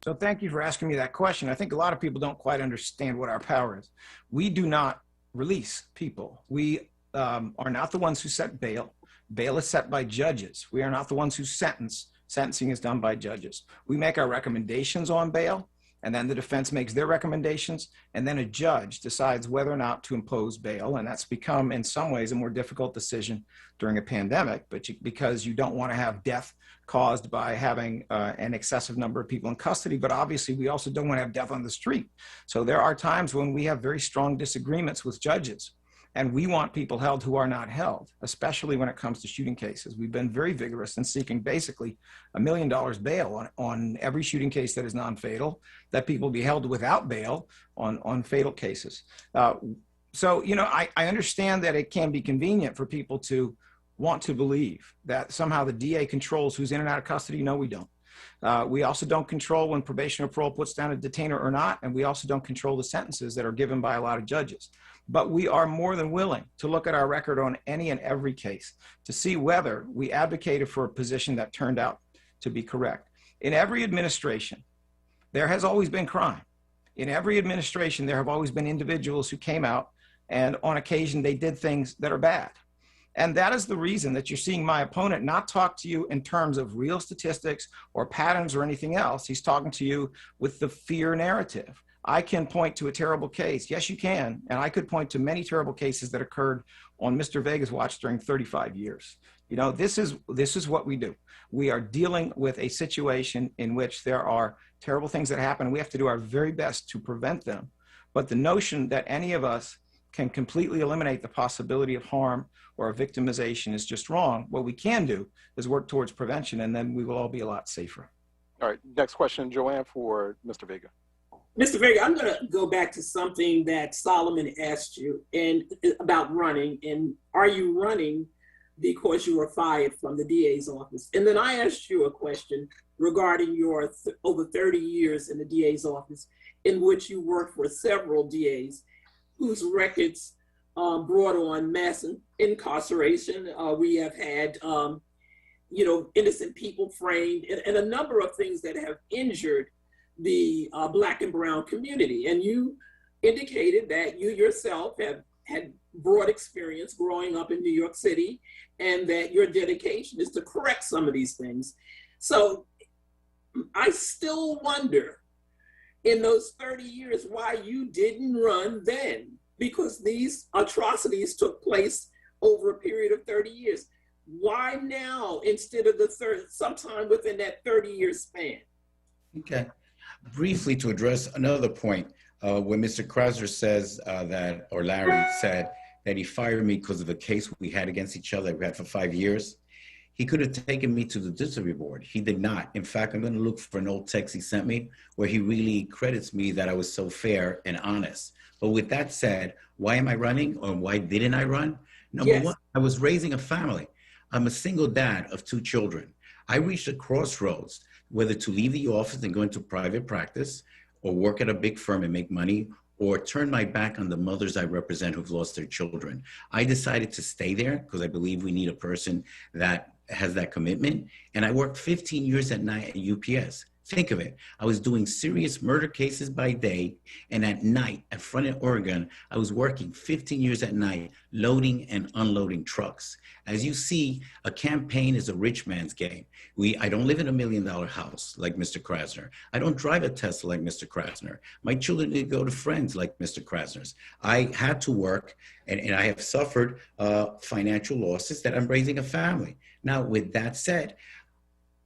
So thank you for asking me that question. I think a lot of people don't quite understand what our power is. We do not release people. We are not the ones who set bail. Bail is set by judges. We are not the ones who sentence. Sentencing is done by judges. We make our recommendations on bail, and then the defense makes their recommendations, and then a judge decides whether or not to impose bail. And that's become, in some ways, a more difficult decision during a pandemic, but because you don't want to have death caused by having an excessive number of people in custody. But obviously, we also don't want to have death on the street. So there are times when we have very strong disagreements with judges. And we want people held who are not held, especially when it comes to shooting cases. We've been very vigorous in seeking basically $1 million bail on every shooting case that is non-fatal, that people be held without bail on fatal cases. So, you know, I understand that it can be convenient for people to want to believe that somehow the DA controls who's in and out of custody. No, we don't. We also don't control when probation or parole puts down a detainer or not, and we also don't control the sentences that are given by a lot of judges. But we are more than willing to look at our record on any and every case to see whether we advocated for a position that turned out to be correct. In every administration, there has always been crime. In every administration, there have always been individuals who came out and on occasion they did things that are bad. And that is the reason that you're seeing my opponent not talk to you in terms of real statistics or patterns or anything else. He's talking to you with the fear narrative. I can point to a terrible case. Yes, you can. And I could point to many terrible cases that occurred on Mr. Vega's watch during 35 years. You know, this is what we do. We are dealing with a situation in which there are terrible things that happen, and we have to do our very best to prevent them. But the notion that any of us can completely eliminate the possibility of harm or victimization is just wrong. What we can do is work towards prevention, and then we will all be a lot safer. All right, next question, Joanne, for Mr. Vega. Mr. Vega, I'm going to go back to something that Solomon asked you and about running. And are you running because you were fired from the DA's office? And then I asked you a question regarding your over 30 years in the DA's office, in which you worked for several DAs whose records brought on mass incarceration. We have had, you know, innocent people framed and a number of things that have injured the Black and brown community. And you indicated that you yourself have had broad experience growing up in New York City, and that your dedication is to correct some of these things. So I still wonder, in those 30 years, why you didn't run then, because these atrocities took place over a period of 30 years. Why now instead of sometime within that 30-year span? Okay. Briefly to address another point, when Mr. Krasner says or Larry said that he fired me because of a case we had against each other we had for 5 years, he could have taken me to the disciplinary board. He did not. In fact, I'm going to look for an old text he sent me where he really credits me that I was so fair and honest. But with that said, why am I running, or why didn't I run? Number one, I was raising a family. I'm a single dad of 2 children. I reached a crossroads, whether to leave the office and go into private practice, or work at a big firm and make money, or turn my back on the mothers I represent who've lost their children. I decided to stay there because I believe we need a person that has that commitment. And I worked 15 years at night at UPS. Think of it. I was doing serious murder cases by day, and at night at Front in Oregon, I was working 15 years at night, loading and unloading trucks. As you see, a campaign is a rich man's game. I don't live in $1 million house like Mr. Krasner. I don't drive a Tesla like Mr. Krasner. My children didn't go to friends like Mr. Krasner's. I had to work, and I have suffered financial losses that I'm raising a family. Now, with that said,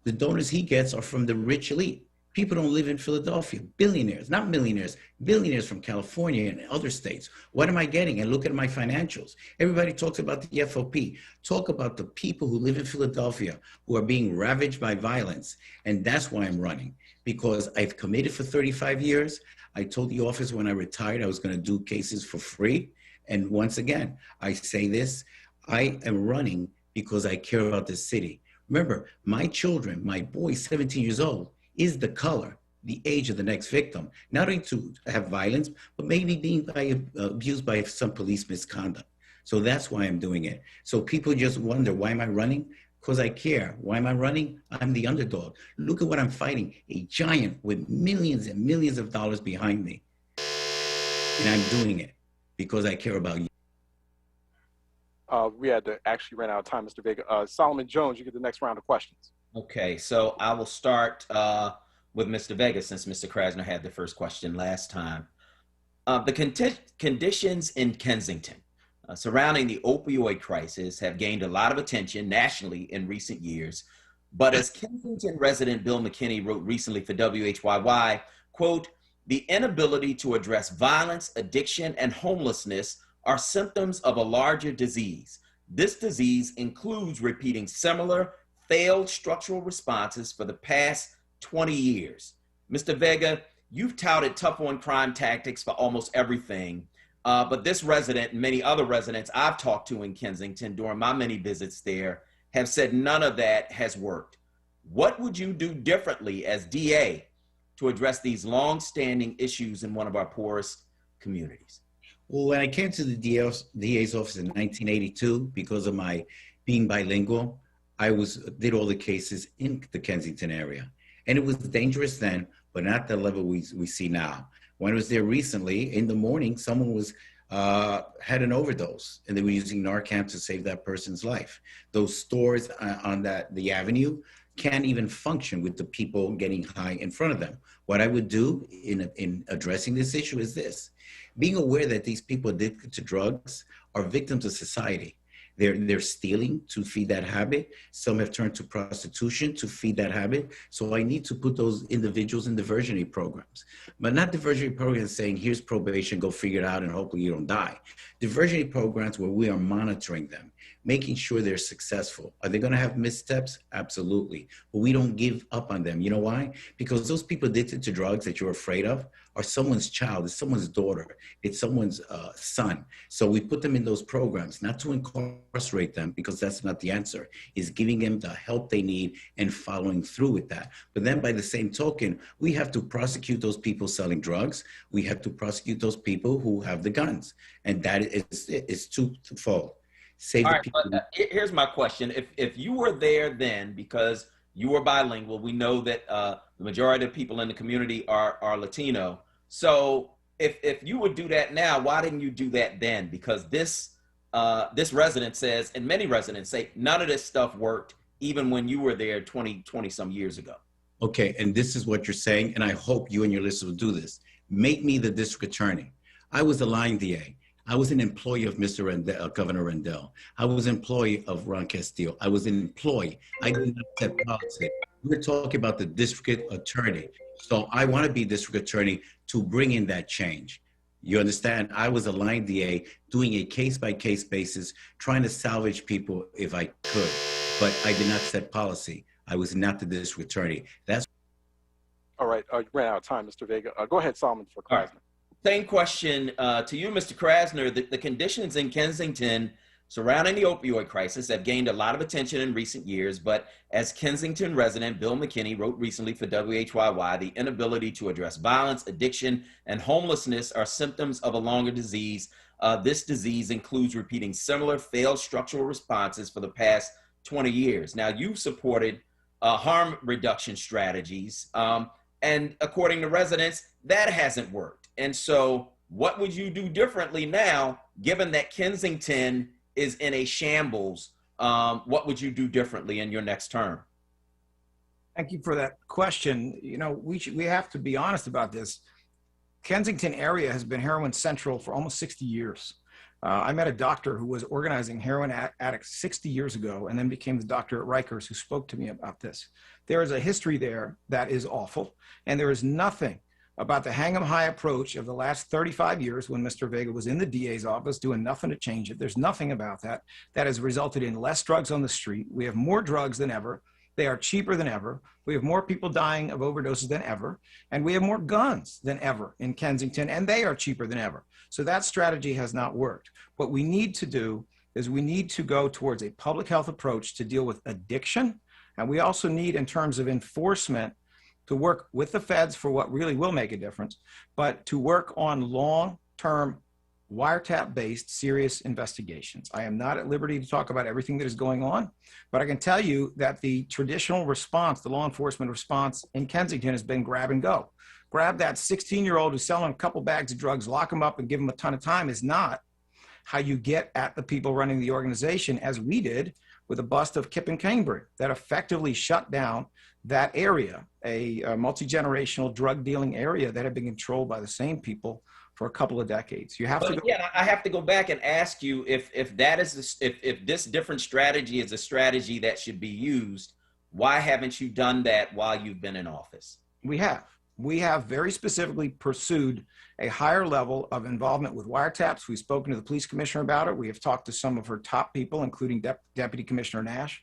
the donors he gets are from the rich elite. People don't live in Philadelphia. Billionaires, not millionaires, billionaires from California and other states. What am I getting? And look at my financials. Everybody talks about the FOP. Talk about the people who live in Philadelphia who are being ravaged by violence. And that's why I'm running, because I've committed for 35 years. I told the office when I retired I was going to do cases for free. And once again, I say this, I am running because I care about this city. Remember, my children, my boy, 17 years old, is the color, the age of the next victim. Not only to have violence, but maybe being abused by some police misconduct. So that's why I'm doing it. So people just wonder, why am I running? Because I care. Why am I running? I'm the underdog. Look at what I'm fighting, a giant with millions and millions of dollars behind me. And I'm doing it because I care about you. We had to actually ran out of time, Mr. Vega. Solomon Jones, you get the next round of questions. Okay, so I will start with Mr. Vega since Mr. Krasner had the first question last time. The conditions in Kensington surrounding the opioid crisis have gained a lot of attention nationally in recent years. But as Kensington resident Bill McKinney wrote recently for WHYY, quote, the inability to address violence, addiction, and homelessness are symptoms of a larger disease. This disease includes repeating similar failed structural responses for the past 20 years. Mr. Vega, you've touted tough on crime tactics for almost everything, but this resident and many other residents I've talked to in Kensington during my many visits there have said none of that has worked. What would you do differently as DA to address these long-standing issues in one of our poorest communities? Well, when I came to the DA's office in 1982, because of my being bilingual, I did all the cases in the Kensington area. And it was dangerous then, but not the level we see now. When I was there recently, in the morning, someone had an overdose, and they were using Narcan to save that person's life. Those stores on the avenue can't even function with the people getting high in front of them. What I would do in addressing this issue is this: being aware that these people addicted to drugs are victims of society. They're stealing to feed that habit. Some have turned to prostitution to feed that habit. So I need to put those individuals in diversionary programs, but not diversionary programs saying, here's probation, go figure it out and hopefully you don't die. Diversionary programs where we are monitoring them, making sure they're successful. Are they gonna have missteps? Absolutely, but we don't give up on them. You know why? Because those people addicted to drugs that you're afraid of are someone's child, it's someone's daughter, it's someone's son. So we put them in those programs, not to incarcerate them, because that's not the answer, is giving them the help they need and following through with that. But then by the same token, we have to prosecute those people selling drugs. We have to prosecute those people who have the guns. And that is twofold. Save All the right, people. but here's my question. If you were there then, because you were bilingual, we know that the majority of people in the community are Latino. So if you would do that now, why didn't you do that then? Because this resident says, and many residents say, none of this stuff worked even when you were there 20 some years ago. Okay, and this is what you're saying, and I hope you and your listeners will do this. Make me the district attorney. I was the line DA. I was an employee of Governor Rendell. I was an employee of Ron Castillo. I was an employee. I did not set policy. We're talking about the district attorney. So I want to be district attorney to bring in that change. You understand? I was a line DA doing a case-by-case basis, trying to salvage people if I could, but I did not set policy. I was not the district attorney. That's All right, you ran out of time, Mr. Vega. Go ahead, Solomon, for Krasner. Same question to you, Mr. Krasner. The conditions in Kensington surrounding the opioid crisis have gained a lot of attention in recent years, but as Kensington resident Bill McKinney wrote recently for WHYY, the inability to address violence, addiction, and homelessness are symptoms of a longer disease. This disease includes repeating similar failed structural responses for the past 20 years. Now, you've supported harm reduction strategies, and according to residents, that hasn't worked. And so what would you do differently now, given that Kensington is in a shambles? What would you do differently in your next term? Thank you for that question. You know, we have to be honest about this. Kensington area has been heroin central for almost 60 years. I met a doctor who was organizing heroin addicts 60 years ago and then became the doctor at Rikers who spoke to me about this. There is a history there that is awful, and there is nothing about the hang 'em high approach of the last 35 years when Mr. Vega was in the DA's office doing nothing to change it. There's nothing about that has resulted in less drugs on the street. We have more drugs than ever. They are cheaper than ever. We have more people dying of overdoses than ever. And we have more guns than ever in Kensington, and they are cheaper than ever. So that strategy has not worked. What we need to do is we need to go towards a public health approach to deal with addiction. And we also need, in terms of enforcement, to work with the feds for what really will make a difference, but to work on long-term wiretap-based serious investigations. I am not at liberty to talk about everything that is going on, but I can tell you that the traditional response, the law enforcement response in Kensington has been grab and go. Grab that 16-year-old who's selling a couple bags of drugs, lock him up and give him a ton of time is not how you get at the people running the organization, as we did with a bust of Kip and Cambridge that effectively shut down that area, a multi-generational drug dealing area that had been controlled by the same people for a couple of decades. You have to. Yeah, I have to go back and ask you if this different strategy is a strategy that should be used. Why haven't you done that while you've been in office? We have very specifically pursued a higher level of involvement with wiretaps. We've spoken to the police commissioner about it. We have talked to some of her top people, including Deputy Commissioner Nash.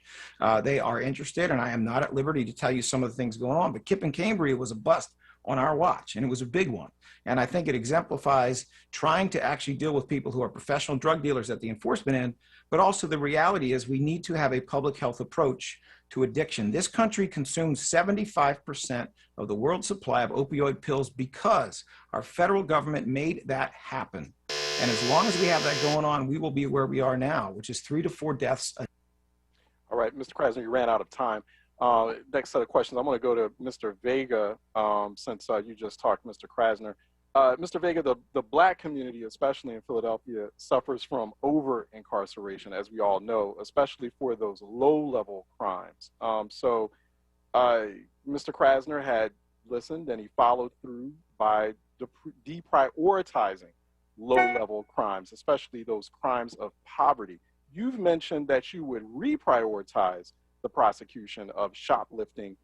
They are interested, and I am not at liberty to tell you some of the things going on, but Kip and Cambria was a bust on our watch, and it was a big one. And I think it exemplifies trying to actually deal with people who are professional drug dealers at the enforcement end, but also the reality is we need to have a public health approach to addiction. This country consumes 75% of the world's supply of opioid pills because our federal government made that happen. And as long as we have that going on, we will be where we are now, which is 3 to 4 deaths. All right, Mr. Krasner, you ran out of time. Next set of questions, I'm going to go to Mr. Vega, since you just talked, Mr. Krasner. Mr. Vega, the Black community, especially in Philadelphia, suffers from over-incarceration, as we all know, especially for those low-level crimes. So Mr. Krasner had listened and he followed through by deprioritizing low-level crimes, especially those crimes of poverty. You've mentioned that you would reprioritize the prosecution of shoplifting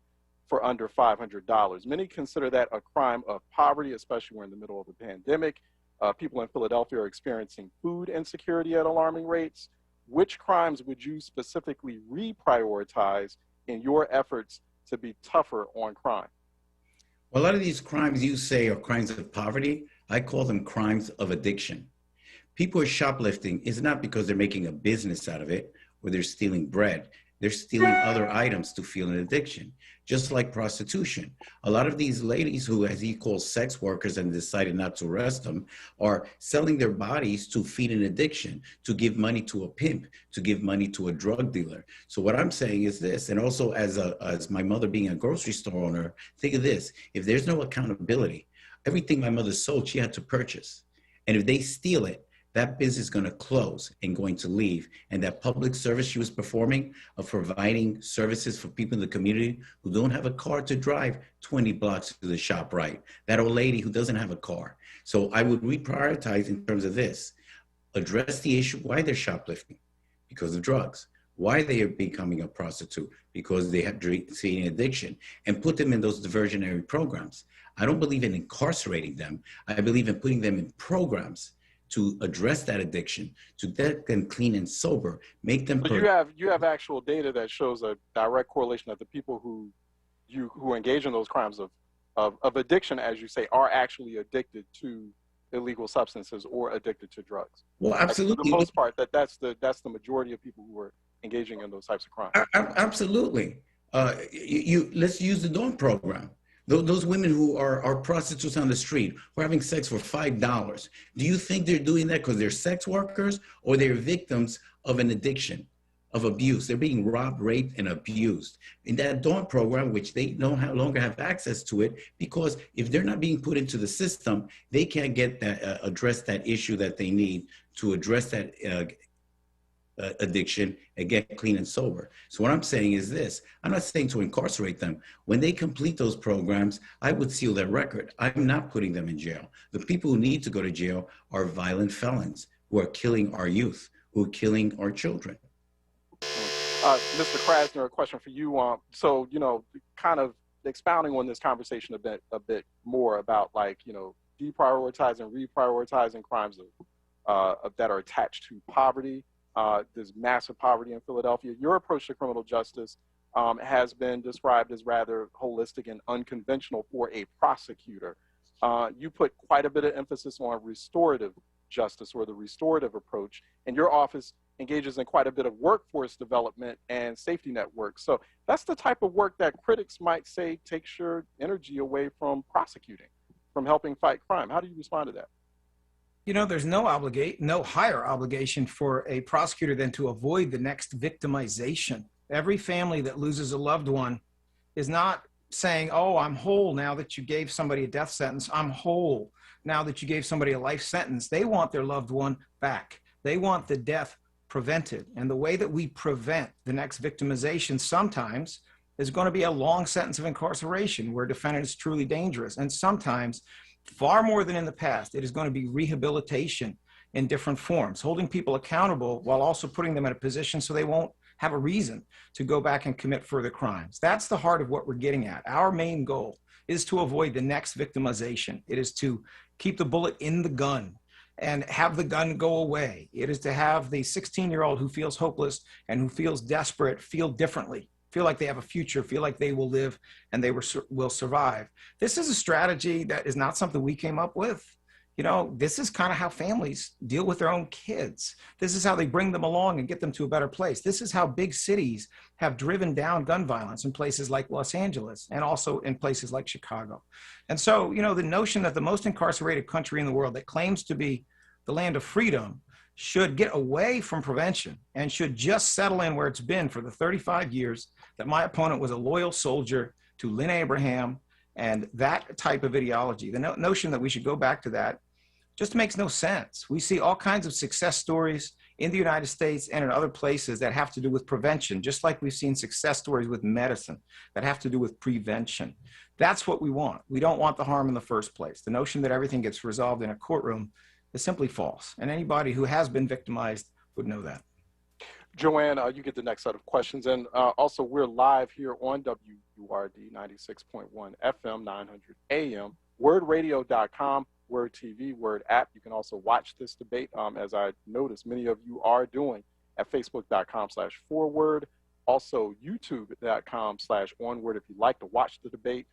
for under $500. Many consider that a crime of poverty, especially we're in the middle of a pandemic. People in Philadelphia are experiencing food insecurity at alarming rates. Which crimes would you specifically reprioritize in your efforts to be tougher on crime? Well, a lot of these crimes you say are crimes of poverty. I call them crimes of addiction. People are shoplifting is not because they're making a business out of it or they're stealing bread. They're stealing other items to feel an addiction, just like prostitution. A lot of these ladies who, as he calls sex workers and decided not to arrest them, are selling their bodies to feed an addiction, to give money to a pimp, to give money to a drug dealer. So what I'm saying is this, and also as my mother being a grocery store owner, think of this, if there's no accountability, everything my mother sold, she had to purchase. And if they steal it, that business is going to close and going to leave. And that public service she was performing of providing services for people in the community who don't have a car to drive 20 blocks to the shop, right? That old lady who doesn't have a car. So I would reprioritize in terms of this. address the issue why they're shoplifting, because of drugs, why they are becoming a prostitute, because they have seeing addiction, and put them in those diversionary programs. I don't believe in incarcerating them. I believe in putting them in programs to address that addiction, to get them clean and sober, make them. But you have actual data that shows a direct correlation that the people who engage in those crimes of addiction, as you say, are actually addicted to illegal substances or addicted to drugs. Well, absolutely. Like, for the most part, that's the majority of people who are engaging in those types of crimes. Absolutely. Let's use the Dawn program. Those women who are prostitutes on the street, who are having sex for $5. Do you think they're doing that because they're sex workers, or they're victims of an addiction, of abuse? They're being robbed, raped, and abused. In that Dawn program, which they no longer have access to it, because if they're not being put into the system, they can't get that, address that issue that they need to address that addiction and get clean and sober. So what I'm saying is this: I'm not saying to incarcerate them. When they complete those programs, I would seal their record. I'm not putting them in jail. The people who need to go to jail are violent felons who are killing our youth, who are killing our children. Mr. Krasner, a question for you. So, kind of expounding on this conversation a bit more about, like, deprioritizing, reprioritizing crimes that are attached to poverty. There's massive poverty in Philadelphia. Your approach to criminal justice has been described as rather holistic and unconventional for a prosecutor. You put quite a bit of emphasis on restorative justice, or the restorative approach, and your office engages in quite a bit of workforce development and safety net work. So that's the type of work that critics might say takes your energy away from prosecuting, from helping fight crime. How do you respond to that? There's no higher obligation for a prosecutor than to avoid the next victimization. Every family that loses a loved one is not saying, oh, I'm whole now that you gave somebody a death sentence. I'm whole now that you gave somebody a life sentence. They want their loved one back. They want the death prevented. And the way that we prevent the next victimization sometimes is going to be a long sentence of incarceration where a defendant is truly dangerous. And sometimes, far more than in the past, it is going to be rehabilitation in different forms, holding people accountable while also putting them in a position so they won't have a reason to go back and commit further crimes. That's the heart of what we're getting at. Our main goal is to avoid the next victimization. It is to keep the bullet in the gun and have the gun go away. It is to have the 16-year-old who feels hopeless and who feels desperate feel differently, feel like they have a future, feel like they will live and they will survive. This is a strategy that is not something we came up with. This is kind of how families deal with their own kids. This is how they bring them along and get them to a better place. This is how big cities have driven down gun violence in places like Los Angeles and also in places like Chicago. And so, the notion that the most incarcerated country in the world that claims to be the land of freedom should get away from prevention and should just settle in where it's been for the 35 years that my opponent was a loyal soldier to Lynn Abraham and that type of ideology. The notion that we should go back to that just makes no sense. We see all kinds of success stories in the United States and in other places that have to do with prevention, just like we've seen success stories with medicine that have to do with prevention. That's what we want. We don't want the harm in the first place. The notion that everything gets resolved in a courtroom is simply false. And anybody who has been victimized would know that. Joanne, you get the next set of questions. And also, we're live here on WURD 96.1 FM, 900 AM, WURDradio.com, WURD TV, WURD app. You can also watch this debate, as I noticed many of you are doing, at facebook.com/4word, also youtube.com/onWURD if you'd like to watch the debate,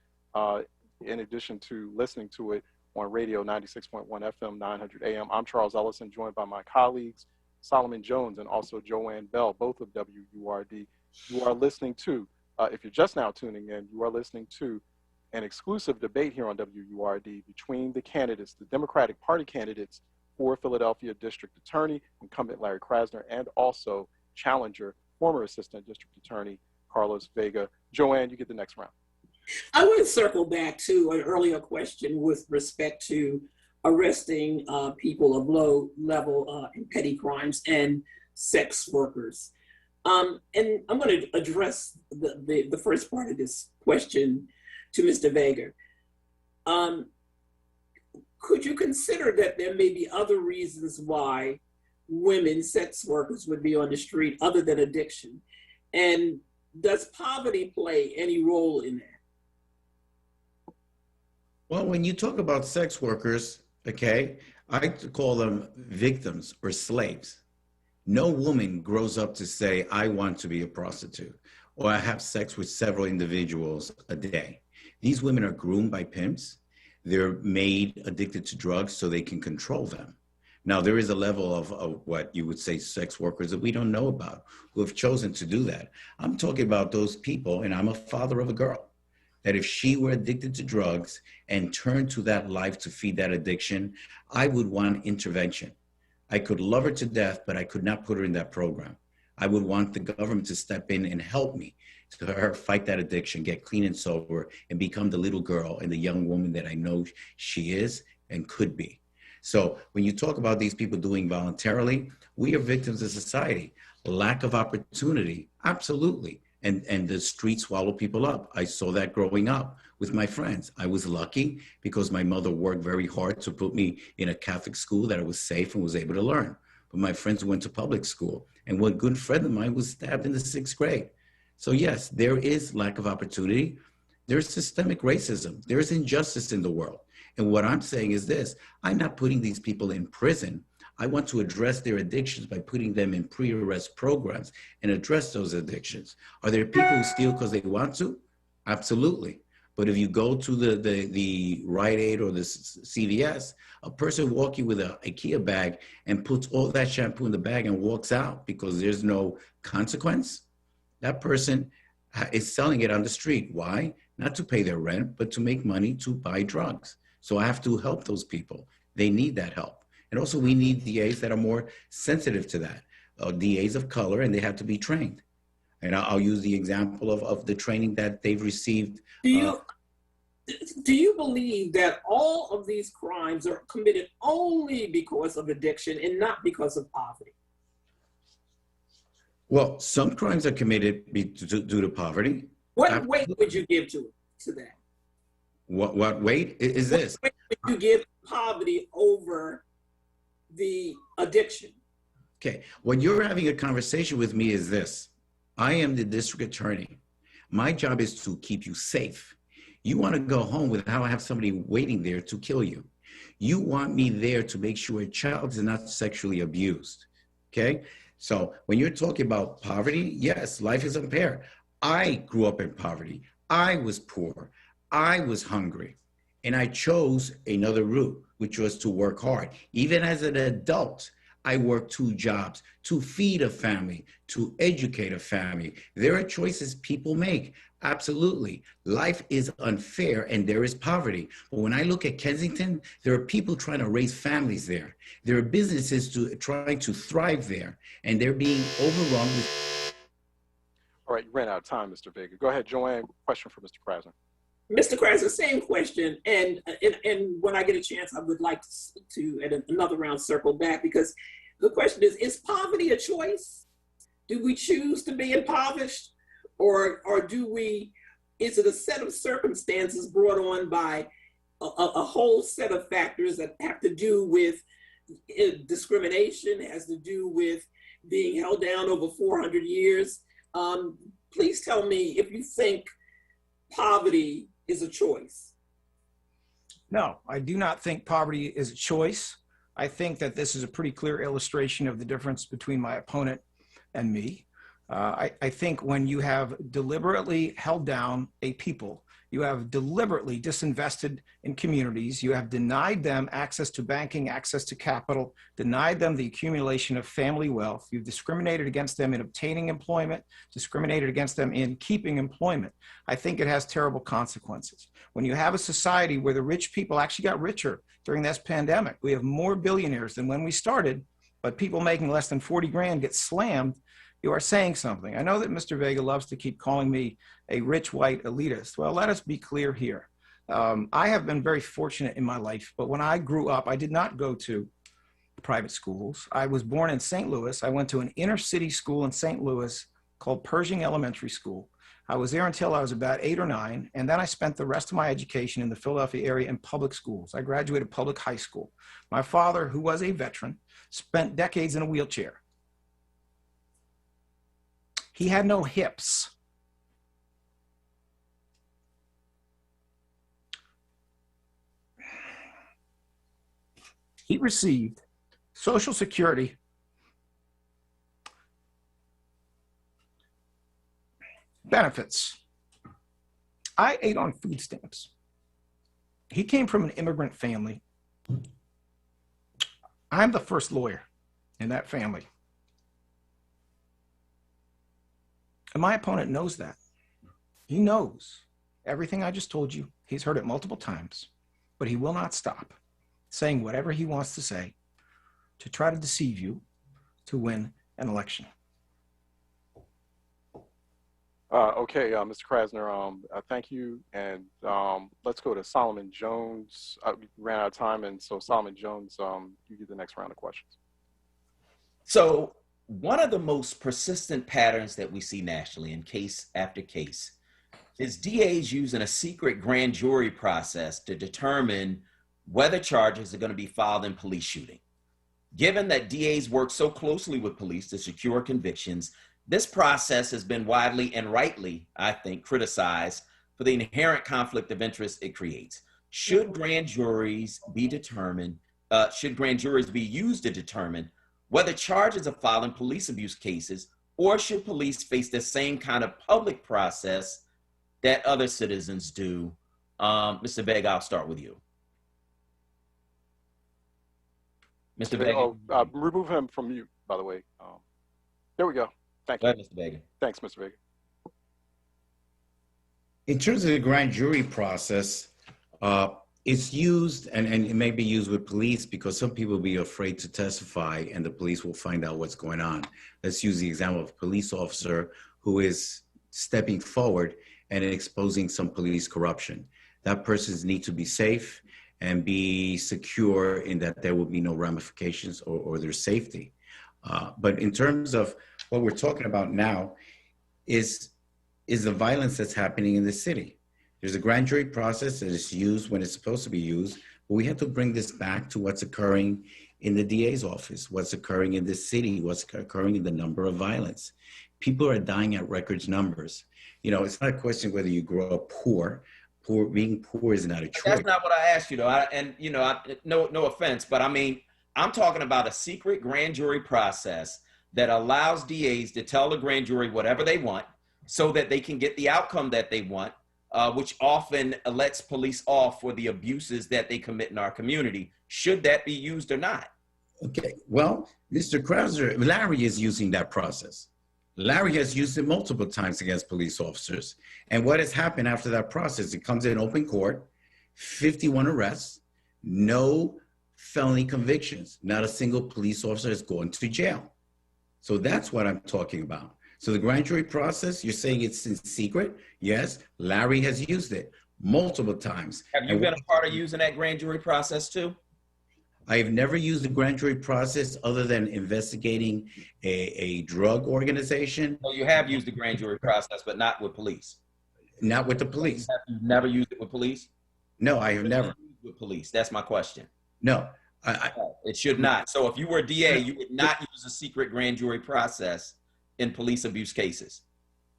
in addition to listening to it on radio 96.1 FM, 900 AM. I'm Charles Ellison, joined by my colleagues, Solomon Jones and also Joanne Bell, both of WURD. You are listening to, if you're just now tuning in, you are listening to an exclusive debate here on WURD between the candidates, the Democratic Party candidates for Philadelphia District Attorney, incumbent Larry Krasner, and also challenger, former Assistant District Attorney Carlos Vega. Joanne, you get the next round. I want to circle back to an earlier question with respect to arresting people of low level in petty crimes and sex workers. And I'm going to address the first part of this question to Mr. Vega. Could you consider that there may be other reasons why women, sex workers, would be on the street other than addiction? And does poverty play any role in that? Well, when you talk about sex workers, okay, I call them victims or slaves. No woman grows up to say, I want to be a prostitute, or I have sex with several individuals a day. These women are groomed by pimps. They're made addicted to drugs so they can control them. Now, there is a level of what you would say sex workers that we don't know about who have chosen to do that. I'm talking about those people, and I'm a father of a girl, that if she were addicted to drugs and turned to that life to feed that addiction, I would want intervention. I could love her to death, but I could not put her in that program. I would want the government to step in and help me to her fight that addiction, get clean and sober, and become the little girl and the young woman that I know she is and could be. So when you talk about these people doing voluntarily, we are victims of society. Lack of opportunity, absolutely. And the streets swallow people up. I saw that growing up with my friends. I was lucky because my mother worked very hard to put me in a Catholic school that I was safe and was able to learn. But my friends went to public school, and one good friend of mine was stabbed in the 6th grade. So yes, there is lack of opportunity. There's systemic racism. There's injustice in the world. And what I'm saying is this: I'm not putting these people in prison. I want to address their addictions by putting them in pre-arrest programs and address those addictions. Are there people who steal because they want to? Absolutely. But if you go to the Rite Aid or the CVS, a person walking with an IKEA bag and puts all that shampoo in the bag and walks out because there's no consequence, that person is selling it on the street. Why? Not to pay their rent, but to make money to buy drugs. So I have to help those people. They need that help. And also we need DAs that are more sensitive to that, DAs of color, and they have to be trained. And I'll use the example of the training that they've received. Do you believe that all of these crimes are committed only because of addiction and not because of poverty? Well, some crimes are committed due to poverty. What weight would you give to that? What weight is this? What weight would you give poverty over the addiction? Okay, what you're having a conversation with me is this: I am the district attorney. My job is to keep you safe. You want to go home without have somebody waiting there to kill you. You want me there to make sure a child is not sexually abused. Okay, so when you're talking about poverty, yes, life is unfair. I grew up in poverty. I was poor. I was hungry. And I chose another route, which was to work hard. Even as an adult, I worked 2 jobs to feed a family, to educate a family. There are choices people make. Absolutely. Life is unfair and there is poverty. But when I look at Kensington, there are people trying to raise families there. There are businesses trying to thrive there, and they're being overrun with. All right, you ran out of time, Mr. Vega. Go ahead, Joanne. Question for Mr. Krasner. Mr. Krasner, same question. And when I get a chance, I would like to at another round, circle back, because the question is poverty a choice? Do we choose to be impoverished? Or is it a set of circumstances brought on by a whole set of factors that have to do with discrimination, has to do with being held down over 400 years? Please tell me if you think poverty is a choice. No, I do not think poverty is a choice. I think that this is a pretty clear illustration of the difference between my opponent and me. I think when you have deliberately held down a people, you have deliberately disinvested in communities, you have denied them access to banking, access to capital, denied them the accumulation of family wealth, you've discriminated against them in obtaining employment, discriminated against them in keeping employment. I think it has terrible consequences. When you have a society where the rich people actually got richer during this pandemic, we have more billionaires than when we started, but people making less than 40 grand get slammed, you are saying something. I know that Mr. Vega loves to keep calling me a rich white elitist. Well, let us be clear here. I have been very fortunate in my life, but when I grew up, I did not go to private schools. I was born in St. Louis. I went to an inner city school in St. Louis called Pershing Elementary School. I was there until I was about 8 or 9, and then I spent the rest of my education in the Philadelphia area in public schools. I graduated public high school. My father, who was a veteran, spent decades in a wheelchair. He had no hips. He received Social Security benefits. I ate on food stamps. He came from an immigrant family. I'm the first lawyer in that family. And my opponent knows that. He knows everything I just told you. He's heard it multiple times, but he will not stop saying whatever he wants to say to try to deceive you to win an election. Okay, Mr. Krasner, thank you. And let's go to Solomon Jones. We ran out of time, and so Solomon Jones, you get the next round of questions. So one of the most persistent patterns that we see nationally in case after case is DAs using a secret grand jury process to determine whether charges are going to be filed in police shooting. Given that DAs work so closely with police to secure convictions, this process has been widely and rightly, I think, criticized for the inherent conflict of interest it creates. Should grand juries be used to determine whether charges are filed in police abuse cases, or should police face the same kind of public process that other citizens do? Mr. Vega, I'll start with you. Mr. Vega. Remove him from mute, by the way. There we go. Thank you. Go ahead, Mr. Vega. Thanks, Mr. Vega. In terms of the grand jury process, it's used, and it may be used with police because some people will be afraid to testify and the police will find out what's going on. Let's use the example of a police officer who is stepping forward and exposing some police corruption. That person's need to be safe and be secure in that there will be no ramifications or their safety. But in terms of what we're talking about now is the violence that's happening in the city. There's a grand jury process that is used when it's supposed to be used, but we have to bring this back to what's occurring in the DA's office, what's occurring in the city, what's occurring in the number of violence. People are dying at record numbers. You know, it's not a question whether you grow up poor. Being poor is not a choice. That's not what I asked you, though. No offense, but I mean, I'm talking about a secret grand jury process that allows DAs to tell the grand jury whatever they want so that they can get the outcome that they want, which often lets police off for the abuses that they commit in our community. Should that be used or not? Okay, well, Mr. Krauser, Larry is using that process. Larry has used it multiple times against police officers. And what has happened after that process? It comes in open court, 51 arrests, no felony convictions. Not a single police officer has gone to jail. So that's what I'm talking about. So the grand jury process, you're saying it's in secret? Yes, Larry has used it multiple times. Have you been a part of using that grand jury process too? I have never used the grand jury process other than investigating a drug organization. So you have used the grand jury process, but not with police? Not with the police. You've never used it with police? No, I have never. With police, that's my question. No. It should not. So if you were a DA, you would not use a secret grand jury process in police abuse cases?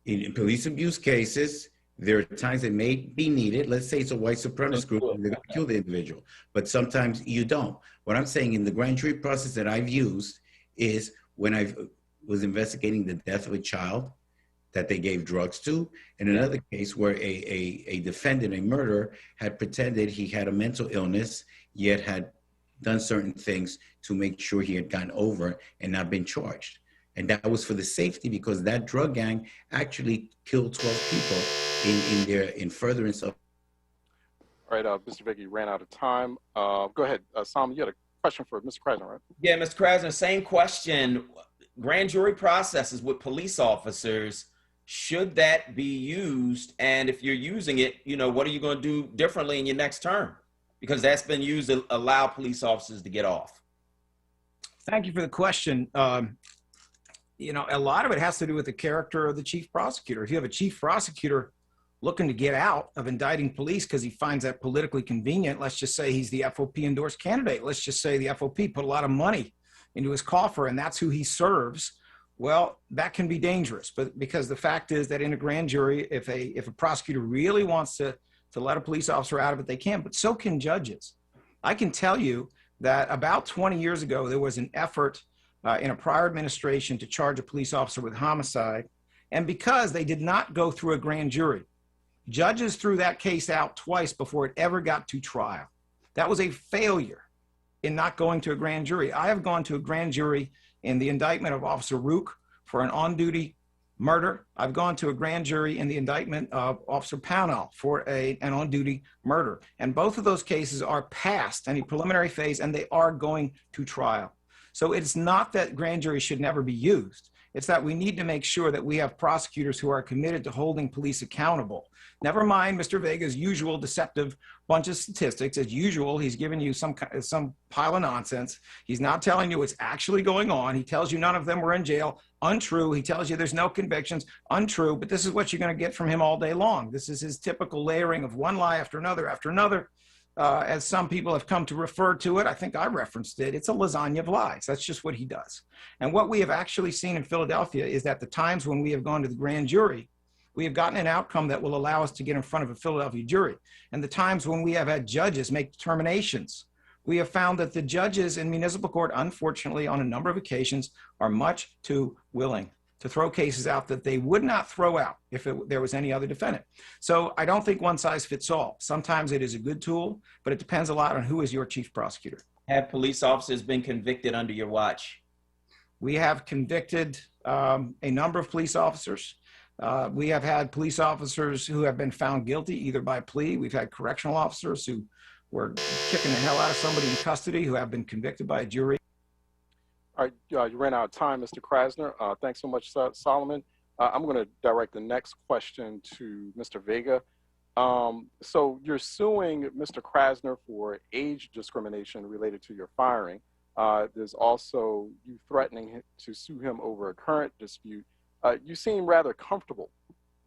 In police abuse cases, there are times it may be needed. Let's say it's a white supremacist group and they're going to kill the individual, but sometimes you don't. What I'm saying in the grand jury process that I've used is when I was investigating the death of a child that they gave drugs to, in another case where a defendant, a murderer, had pretended he had a mental illness, yet had done certain things to make sure he had gotten over and not been charged. And that was for the safety because that drug gang actually killed 12 people in furtherance of. All right, Mr. Vega, you ran out of time. Go ahead, Sam, you had a question for Mr. Krasner, right? Yeah, Mr. Krasner, same question. Grand jury processes with police officers, should that be used? And if you're using it, you know, what are you going to do differently in your next term? Because that's been used to allow police officers to get off. Thank you for the question. you know, a lot of it has to do with the character of the chief prosecutor. If you have a chief prosecutor looking to get out of indicting police because he finds that politically convenient, let's just say he's the FOP endorsed candidate. Let's just say the FOP put a lot of money into his coffer and that's who he serves. Well, that can be dangerous, but because the fact is that in a grand jury, if a prosecutor really wants to let a police officer out of it, they can, but so can judges. I can tell you that about 20 years ago, there was an effort in a prior administration to charge a police officer with homicide. And because they did not go through a grand jury, judges threw that case out twice before it ever got to trial. That was a failure in not going to a grand jury. I have gone to a grand jury in the indictment of Officer Rook for an on-duty murder. I've gone to a grand jury in the indictment of Officer Pownell for an on-duty murder. And both of those cases are past any preliminary phase and they are going to trial. So it's not that grand juries should never be used. It's that we need to make sure that we have prosecutors who are committed to holding police accountable. Never mind Mr. Vega's usual deceptive bunch of statistics. As usual, he's giving you some pile of nonsense. He's not telling you what's actually going on. He tells you none of them were in jail. Untrue. He tells you there's no convictions. Untrue. But this is what you're going to get from him all day long. This is his typical layering of one lie after another after another. As some people have come to refer to it, I think I referenced it, it's a lasagna of lies. That's just what he does. And what we have actually seen in Philadelphia is that the times when we have gone to the grand jury, we have gotten an outcome that will allow us to get in front of a Philadelphia jury. And the times when we have had judges make determinations, we have found that the judges in municipal court, unfortunately, on a number of occasions, are much too willing to throw cases out that they would not throw out if there was any other defendant. So I don't think one size fits all. Sometimes it is a good tool, but it depends a lot on who is your chief prosecutor. Have police officers been convicted under your watch? We have convicted a number of police officers. We have had police officers who have been found guilty either by plea. We've had correctional officers who were kicking the hell out of somebody in custody who have been convicted by a jury. All right, you ran out of time, Mr. Krasner. Thanks so much, Solomon. I'm going to direct the next question to Mr. Vega. So you're suing Mr. Krasner for age discrimination related to your firing. There's also you threatening to sue him over a current dispute. You seem rather comfortable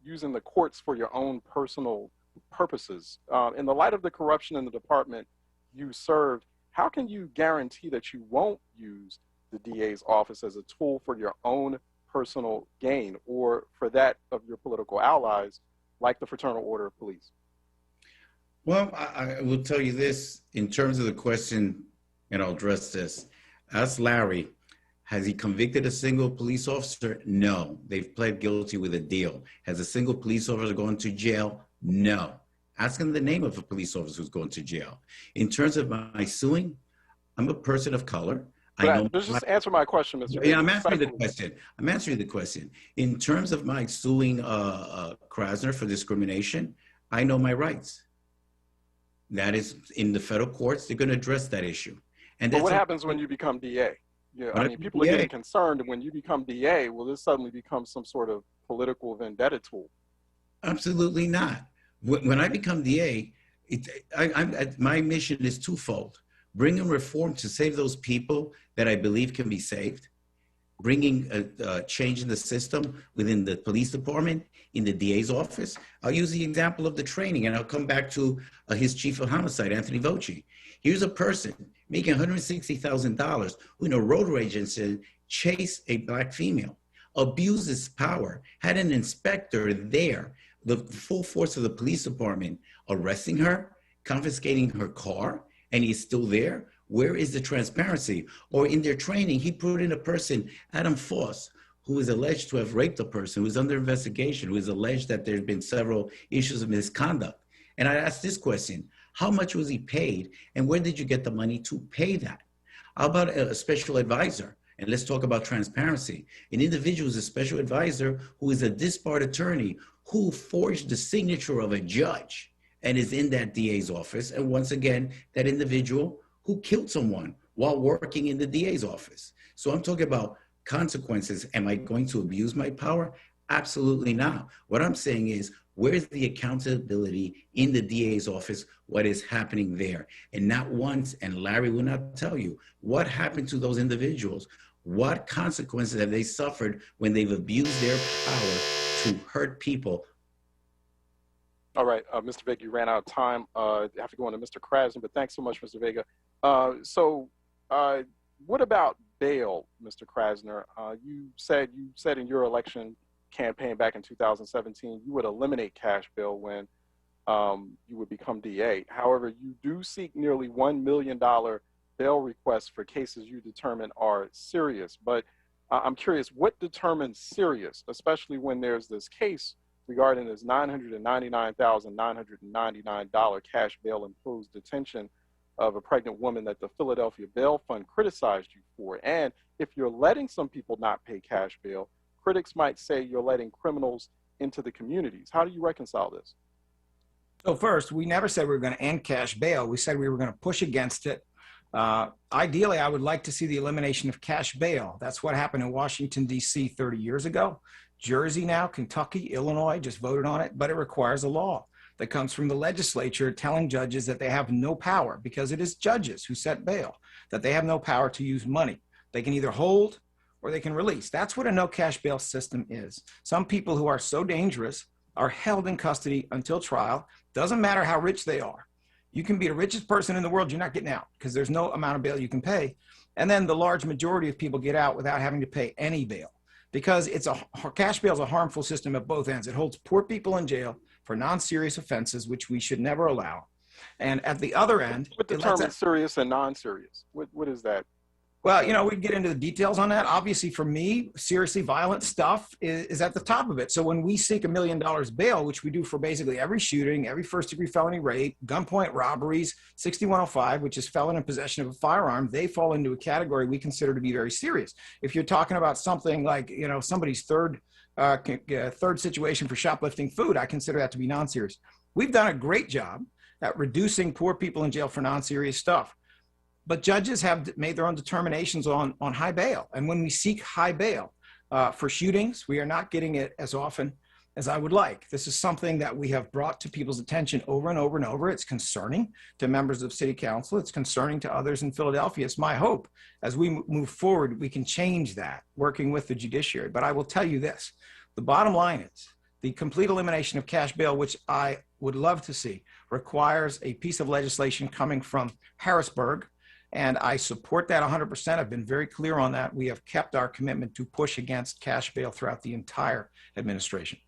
using the courts for your own personal purposes. In the light of the corruption in the department you served, how can you guarantee that you won't use the DA's office as a tool for your own personal gain or for that of your political allies, like the Fraternal Order of Police? Well, I will tell you this in terms of the question, and I'll address this. Ask Larry, has he convicted a single police officer? No. They've pled guilty with a deal. Has a single police officer gone to jail? No. Ask him the name of a police officer who's gone to jail. In terms of my suing, I'm a person of color. Just answer my question, Mr. Yeah, I'm answering the question. I'm answering the question. In terms of my suing Krasner for discrimination, I know my rights. That is in the federal courts. They're going to address that issue. And but what happens when you become DA? Yeah, I mean, people are getting concerned when you become DA. Will this suddenly become some sort of political vendetta tool? Absolutely not. When I become DA, my mission is twofold. Bringing reform to save those people that I believe can be saved, bringing a change in the system within the police department, in the DA's office. I'll use the example of the training, and I'll come back to his chief of homicide, Anthony Voci. Here's a person making $160,000 who in a road rage incident chased a black female, abused his power, had an inspector there, the full force of the police department, arresting her, confiscating her car, and he's still there. Where is the transparency? Or in their training, he put in a person, Adam Foss, who is alleged to have raped a person, who is under investigation, who is alleged that there have been several issues of misconduct. And I asked this question, how much was he paid? And where did you get the money to pay that? How about a special advisor? And let's talk about transparency. An individual is a special advisor who is a disbarred attorney who forged the signature of a judge and is in that DA's office. And once again, that individual who killed someone while working in the DA's office. So I'm talking about consequences. Am I going to abuse my power? Absolutely not. What I'm saying is, where's the accountability in the DA's office? What is happening there? And not once, and Larry will not tell you, what happened to those individuals What consequences have they suffered when they've abused their power to hurt people? All right, Mr. Vega, you ran out of time. I have to go on to Mr. Krasner, but thanks so much, Mr. Vega. What about bail, Mr. Krasner? You said in your election campaign back in 2017, you would eliminate cash bail when you would become DA. However, you do seek nearly $1 million bail requests for cases you determine are serious. But I'm curious, what determines serious, especially when there's this case regarding this $999,999 cash bail imposed detention of a pregnant woman that the Philadelphia Bail Fund criticized you for? And if you're letting some people not pay cash bail, critics might say you're letting criminals into the communities. How do you reconcile this? So first, we never said we were going to end cash bail. We said we were going to push against it. Ideally, I would like to see the elimination of cash bail. That's what happened in Washington, D.C. 30 years ago. Jersey now, Kentucky, Illinois just voted on it, but it requires a law that comes from the legislature telling judges that they have no power, because it is judges who set bail, that they have no power to use money. They can either hold or they can release. That's what a no cash bail system is. Some people who are so dangerous are held in custody until trial. Doesn't matter how rich they are. You can be the richest person in the world, you're not getting out because there's no amount of bail you can pay. And then the large majority of people get out without having to pay any bail, because cash bail is a harmful system at both ends. It holds poor people in jail for non-serious offenses, which we should never allow. And at the other end, what determines serious and non-serious? What is that? Well, you know, we get into the details on that. Obviously, for me, seriously violent stuff is at the top of it. So when we seek $1 million bail, which we do for basically every shooting, every first-degree felony rape, gunpoint robberies, 6105, which is felon in possession of a firearm, they fall into a category we consider to be very serious. If you're talking about something like, you know, somebody's third situation for shoplifting food, I consider that to be non-serious. We've done a great job at reducing poor people in jail for non-serious stuff. But judges have made their own determinations on high bail. And when we seek high bail for shootings, we are not getting it as often as I would like. This is something that we have brought to people's attention over and over and over. It's concerning to members of city council. It's concerning to others in Philadelphia. It's my hope as we move forward, we can change that working with the judiciary. But I will tell you this, the bottom line is the complete elimination of cash bail, which I would love to see, requires a piece of legislation coming from Harrisburg. And I support that 100%. I've been very clear on that. We have kept our commitment to push against cash bail throughout the entire administration.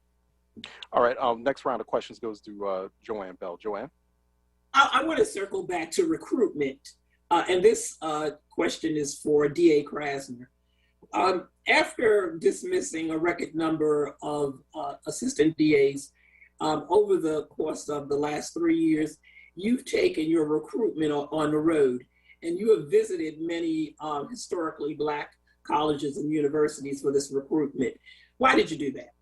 All right, next round of questions goes to Joanne Bell. Joanne? I want to circle back to recruitment. And this question is for DA Krasner. After dismissing a record number of assistant DAs over the course of the last 3 years, you've taken your recruitment on the road. And you have visited many historically Black colleges and universities for this recruitment. Why did you do that?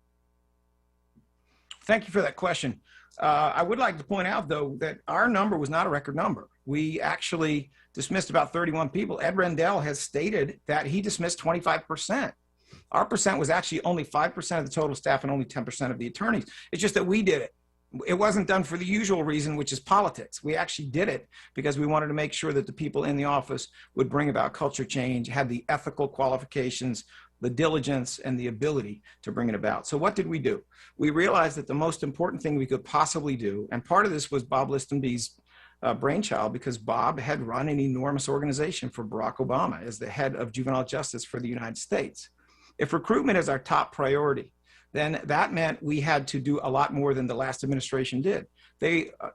Thank you for that question. I would like to point out, though, that our number was not a record number. We actually dismissed about 31 people. Ed Rendell has stated that he dismissed 25%. Our percent was actually only 5% of the total staff and only 10% of the attorneys. It's just that we did it. It wasn't done for the usual reason, which is politics. We actually did it because we wanted to make sure that the people in the office would bring about culture change, had the ethical qualifications, the diligence, and the ability to bring it about. So what did we do? We realized that the most important thing we could possibly do, and part of this was Bob Listenby's brainchild, because Bob had run an enormous organization for Barack Obama as the head of juvenile justice for the United States. If recruitment is our top priority, then that meant we had to do a lot more than the last administration did.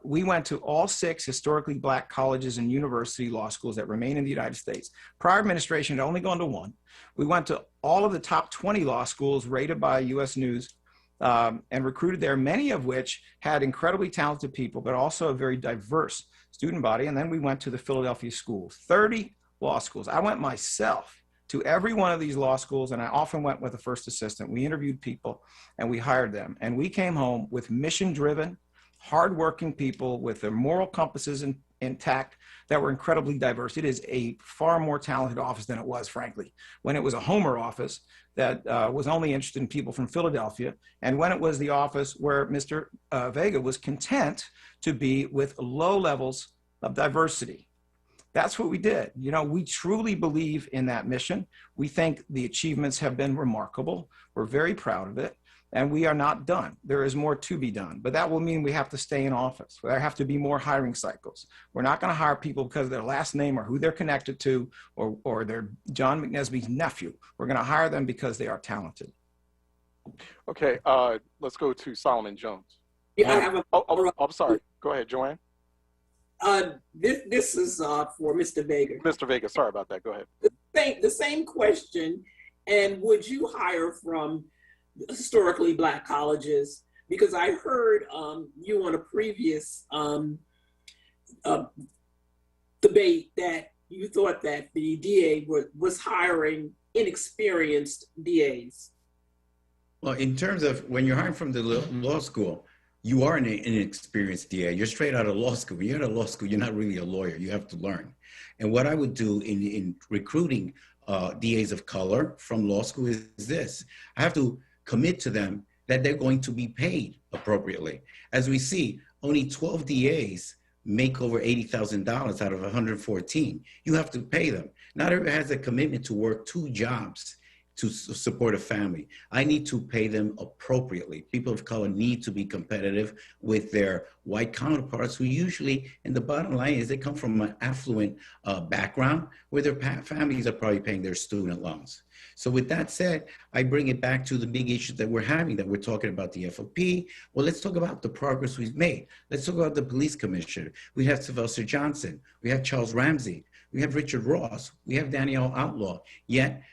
We went to all 6 historically Black colleges and university law schools that remain in the United States. Prior administration had only gone to 1. We went to all of the top 20 law schools rated by U.S. News and recruited there, many of which had incredibly talented people, but also a very diverse student body. And then we went to the Philadelphia schools, 30 law schools. I went myself to every one of these law schools, and I often went with a first assistant. We interviewed people and we hired them. And we came home with mission-driven, hardworking people with their moral compasses intact that were incredibly diverse. It is a far more talented office than it was, frankly, when it was a Homer office that was only interested in people from Philadelphia, and when it was the office where Mr. Vega was content to be with low levels of diversity. That's what we did. You know, we truly believe in that mission. We think the achievements have been remarkable. We're very proud of it. And we are not done. There is more to be done, but that will mean we have to stay in office. There have to be more hiring cycles. We're not going to hire people because of their last name or who they're connected to, or they're John McNesby's nephew. We're going to hire them because they are talented. Okay, let's go to Solomon Jones. Yeah, I have a. I'm sorry. Go ahead, Joanne. This is for Mr. Vega. Mr. Vega, sorry about that. Go ahead. The same question. And would you hire from historically Black colleges? Because I heard you on a previous debate that you thought that the DA was hiring inexperienced DAs. Well, in terms of when you're hiring from the law school, you are an inexperienced DA. You're straight out of law school. When you're out of law school, you're not really a lawyer. You have to learn. And what I would do in recruiting DAs of color from law school is this. I have to commit to them that they're going to be paid appropriately. As we see, only 12 DAs make over $80,000 out of 114. You have to pay them. Not everyone has a commitment to work 2 jobs to support a family. I need to pay them appropriately. People of color need to be competitive with their white counterparts who usually, and the bottom line is they come from an affluent background where their families are probably paying their student loans. So with that said, I bring it back to the big issues that we're having, that we're talking about the FOP. Well, let's talk about the progress we've made. Let's talk about the police commissioner. We have Sylvester Johnson. We have Charles Ramsey. We have Richard Ross. We have Danielle Outlaw. Yet,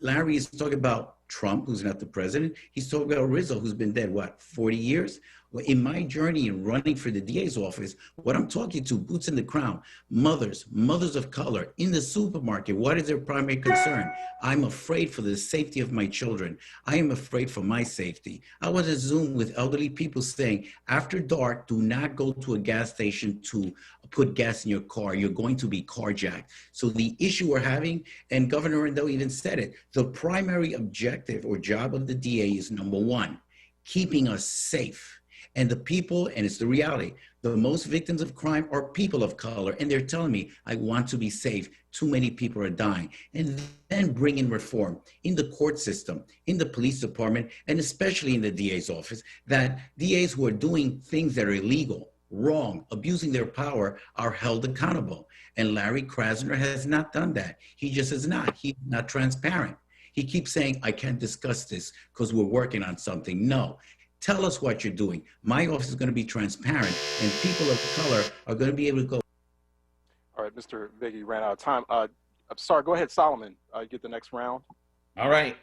Larry is talking about Trump, who's not the president. He's talking about Rizzo, who's been dead, what, 40 years? Well, in my journey in running for the DA's office, what I'm talking to, boots in the ground, mothers of color in the supermarket, what is their primary concern? I'm afraid for the safety of my children. I am afraid for my safety. I was at Zoom with elderly people saying, after dark, do not go to a gas station to put gas in your car. You're going to be carjacked. So the issue we're having, and Governor Rendell even said it, the primary objective or job of the DA is number 1, keeping us safe. And the people, and it's the reality, the most victims of crime are people of color. And they're telling me, I want to be safe. Too many people are dying. And then bring in reform in the court system, in the police department, and especially in the DA's office, that DAs who are doing things that are illegal, wrong, abusing their power are held accountable. And Larry Krasner has not done that. He just is not. He's not transparent. He keeps saying, I can't discuss this because we're working on something. No. Tell us what you're doing. My office is going to be transparent, and people of color are going to be able to go. All right, Mr. Vega, you ran out of time. I'm sorry, go ahead, Solomon. Get the next round. All right.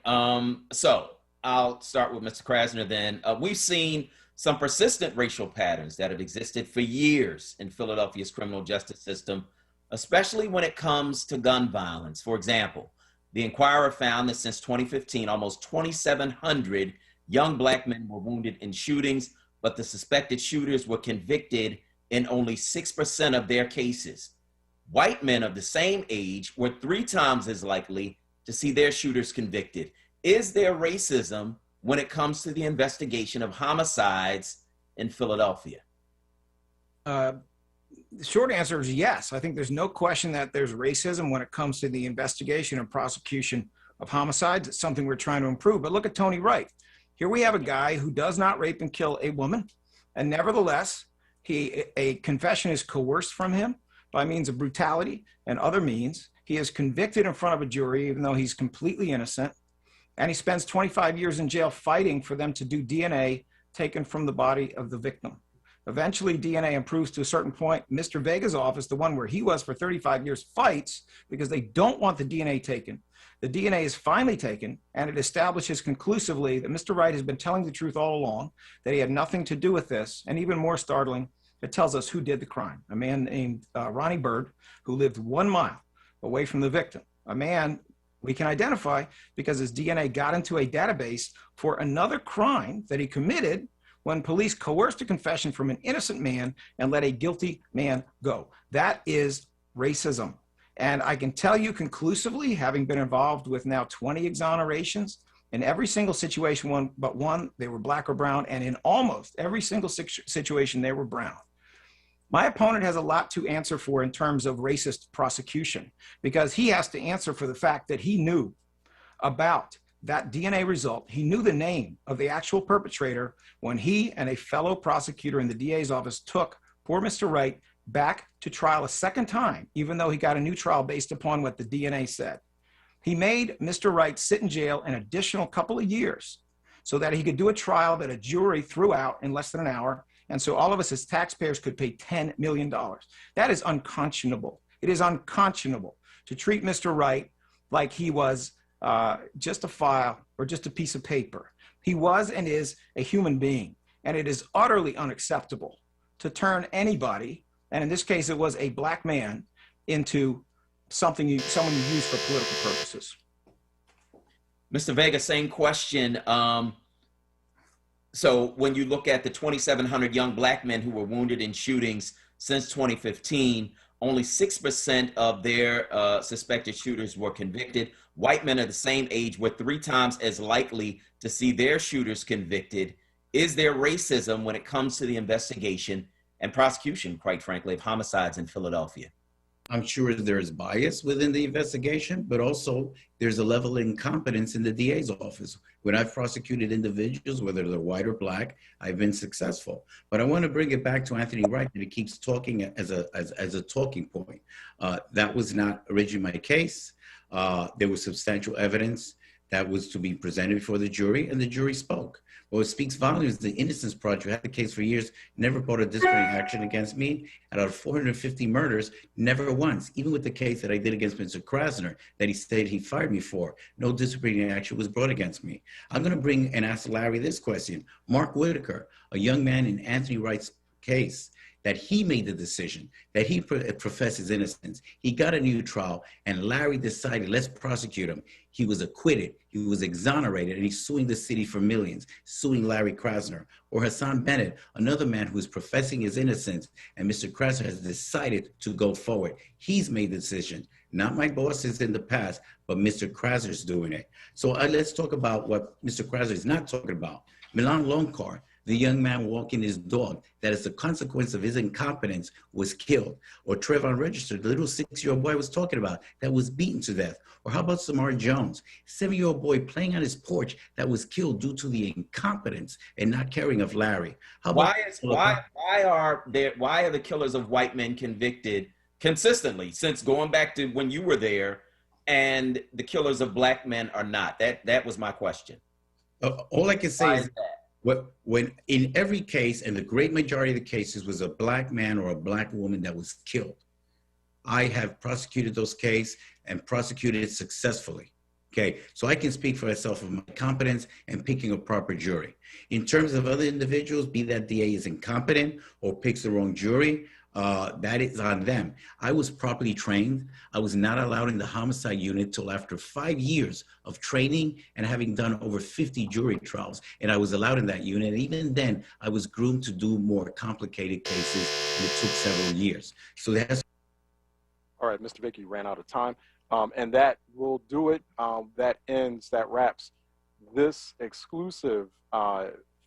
So I'll start with Mr. Krasner then. We've seen some persistent racial patterns that have existed for years in Philadelphia's criminal justice system, especially when it comes to gun violence. For example, the Inquirer found that since 2015, almost 2,700 young Black men were wounded in shootings, but the suspected shooters were convicted in only 6% of their cases. White men of the same age were 3 times as likely to see their shooters convicted. Is there racism when it comes to the investigation of homicides in Philadelphia? The short answer is yes. I think there's no question that there's racism when it comes to the investigation and prosecution of homicides. It's something we're trying to improve. But look at Tony Wright. Here we have a guy who does not rape and kill a woman, and nevertheless, a confession is coerced from him by means of brutality and other means. He is convicted in front of a jury, even though he's completely innocent, and he spends 25 years in jail fighting for them to do DNA taken from the body of the victim. Eventually, DNA improves to a certain point. Mr. Vega's office, the one where he was for 35 years, fights because they don't want the DNA taken. The DNA is finally taken, and it establishes conclusively that Mr. Wright has been telling the truth all along, that he had nothing to do with this, and even more startling, it tells us who did the crime. A man named Ronnie Bird, who lived 1 mile away from the victim. A man we can identify because his DNA got into a database for another crime that he committed when police coerced a confession from an innocent man and let a guilty man go. That is racism. And I can tell you conclusively, having been involved with now 20 exonerations, in every single situation, one but one, they were Black or brown, and in almost every single situation, they were brown. My opponent has a lot to answer for in terms of racist prosecution, because he has to answer for the fact that he knew about that DNA result. He knew the name of the actual perpetrator when he and a fellow prosecutor in the DA's office took poor Mr. Wright back to trial a second time, even though he got a new trial based upon what the DNA said. He made Mr. Wright sit in jail an additional couple of years so that he could do a trial that a jury threw out in less than an hour. And so all of us as taxpayers could pay $10 million. That is unconscionable. It is unconscionable to treat Mr. Wright like he was just a file or just a piece of paper. He was and is a human being, and it is utterly unacceptable to turn anybody, and in this case it was a black man, into someone you use for political purposes. Mr. Vega, same question. So when you look at the 2,700 young black men who were wounded in shootings since 2015, only 6% of their suspected shooters were convicted. White men of the same age were 3 times as likely to see their shooters convicted. Is there racism when it comes to the investigation and prosecution, quite frankly, of homicides in Philadelphia? I'm sure there's bias within the investigation, but also there's a level of incompetence in the DA's office. When I've prosecuted individuals, whether they're white or black, I've been successful. But I want to bring it back to Anthony Wright, that he keeps talking as a talking point. That was not originally my case. There was substantial evidence that was to be presented before the jury, and the jury spoke. Well, it speaks volumes. The Innocence Project had the case for years, never brought a disciplinary action against me. And out of 450 murders, never once, even with the case that I did against Mr. Krasner, that he said he fired me for, no disciplinary action was brought against me. I'm going to bring and ask Larry this question. Mark Whitaker, a young man in Anthony Wright's case, that he made the decision, that he professed his innocence. He got a new trial, and Larry decided, let's prosecute him. He was acquitted, he was exonerated, and he's suing the city for millions, suing Larry Krasner. Or Hassan Bennett, another man who is professing his innocence, and Mr. Krasner has decided to go forward. He's made the decision. Not my bosses in the past, but Mr. Krasner's doing it. So let's talk about what Mr. Krasner is not talking about. Milan Lonkar, the young man walking his dog, that as a consequence of his incompetence was killed. Or Trayvon Register, the little 6-year-old boy I was talking about, that was beaten to death. Or how about Samar Jones, 7-year-old boy playing on his porch that was killed due to the incompetence and not caring of Larry. How about why are the killers of white men convicted consistently, since going back to when you were there, and the killers of black men are not? That was my question. All I can say is when in every case, and the great majority of the cases, was a black man or a black woman that was killed. I have prosecuted those cases and prosecuted it successfully. Okay, so I can speak for myself of my competence and picking a proper jury. In terms of other individuals, be that DA is incompetent or picks the wrong jury, that is on them. I was properly trained. I was not allowed in the homicide unit till after 5 years of training and having done over 50 jury trials. And I was allowed in that unit. And even then, I was groomed to do more complicated cases, and it took several years. So that's. All right, Mr. Vicky, you ran out of time. And that will do it. That wraps this exclusive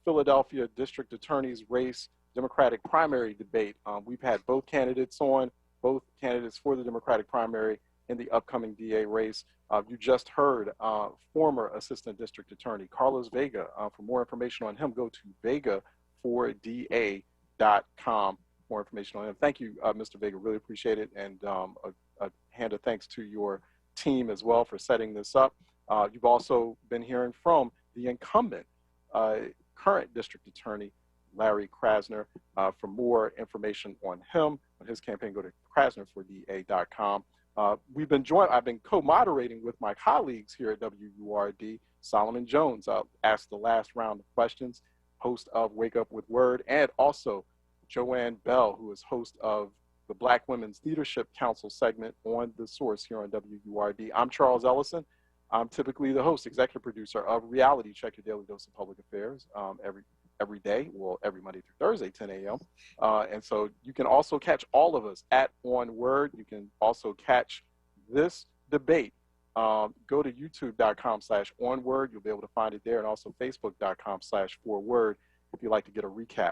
Philadelphia District Attorney's race Democratic primary debate. We've had both candidates for the Democratic primary in the upcoming DA race. You just heard former Assistant District Attorney Carlos Vega. For more information on him, go to vega4da.com. More information on him. Thank you, Mr. Vega. Really appreciate it. And a hand of thanks to your team as well for setting this up. You've also been hearing from the incumbent current district attorney, Larry Krasner. For more information on him, on his campaign, go to krasner4da.com. I've been co-moderating with my colleagues here at WURD, Solomon Jones. I'll ask the last round of questions, host of Wake Up with Word, and also Joanne Bell, who is host of the Black Women's Leadership Council segment on The Source here on WURD. I'm Charles Ellison. I'm typically the host, executive producer of Reality Check, Your Daily Dose of Public Affairs, every day, well, every Monday through Thursday, 10 a.m. And so you can also catch all of us at onWURD. You can also catch this debate. Go to youtube.com/onWURD. You'll be able to find it there, and also facebook.com/4word if you'd like to get a recap.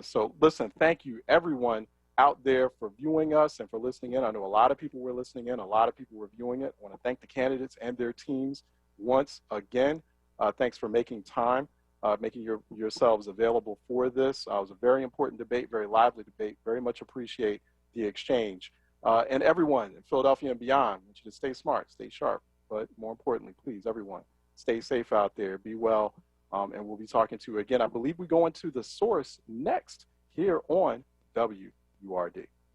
So listen, thank you everyone out there for viewing us and for listening in. I know a lot of people were listening in, a lot of people were viewing it. I want to thank the candidates and their teams once again. Thanks for making time, making yourselves available for this. It was a very important debate, very lively debate. Very much appreciate the exchange. And everyone in Philadelphia and beyond, I want you to stay smart, stay sharp, but more importantly, please, everyone, stay safe out there, be well, and we'll be talking to you again. I believe we go into the source next here on WURD.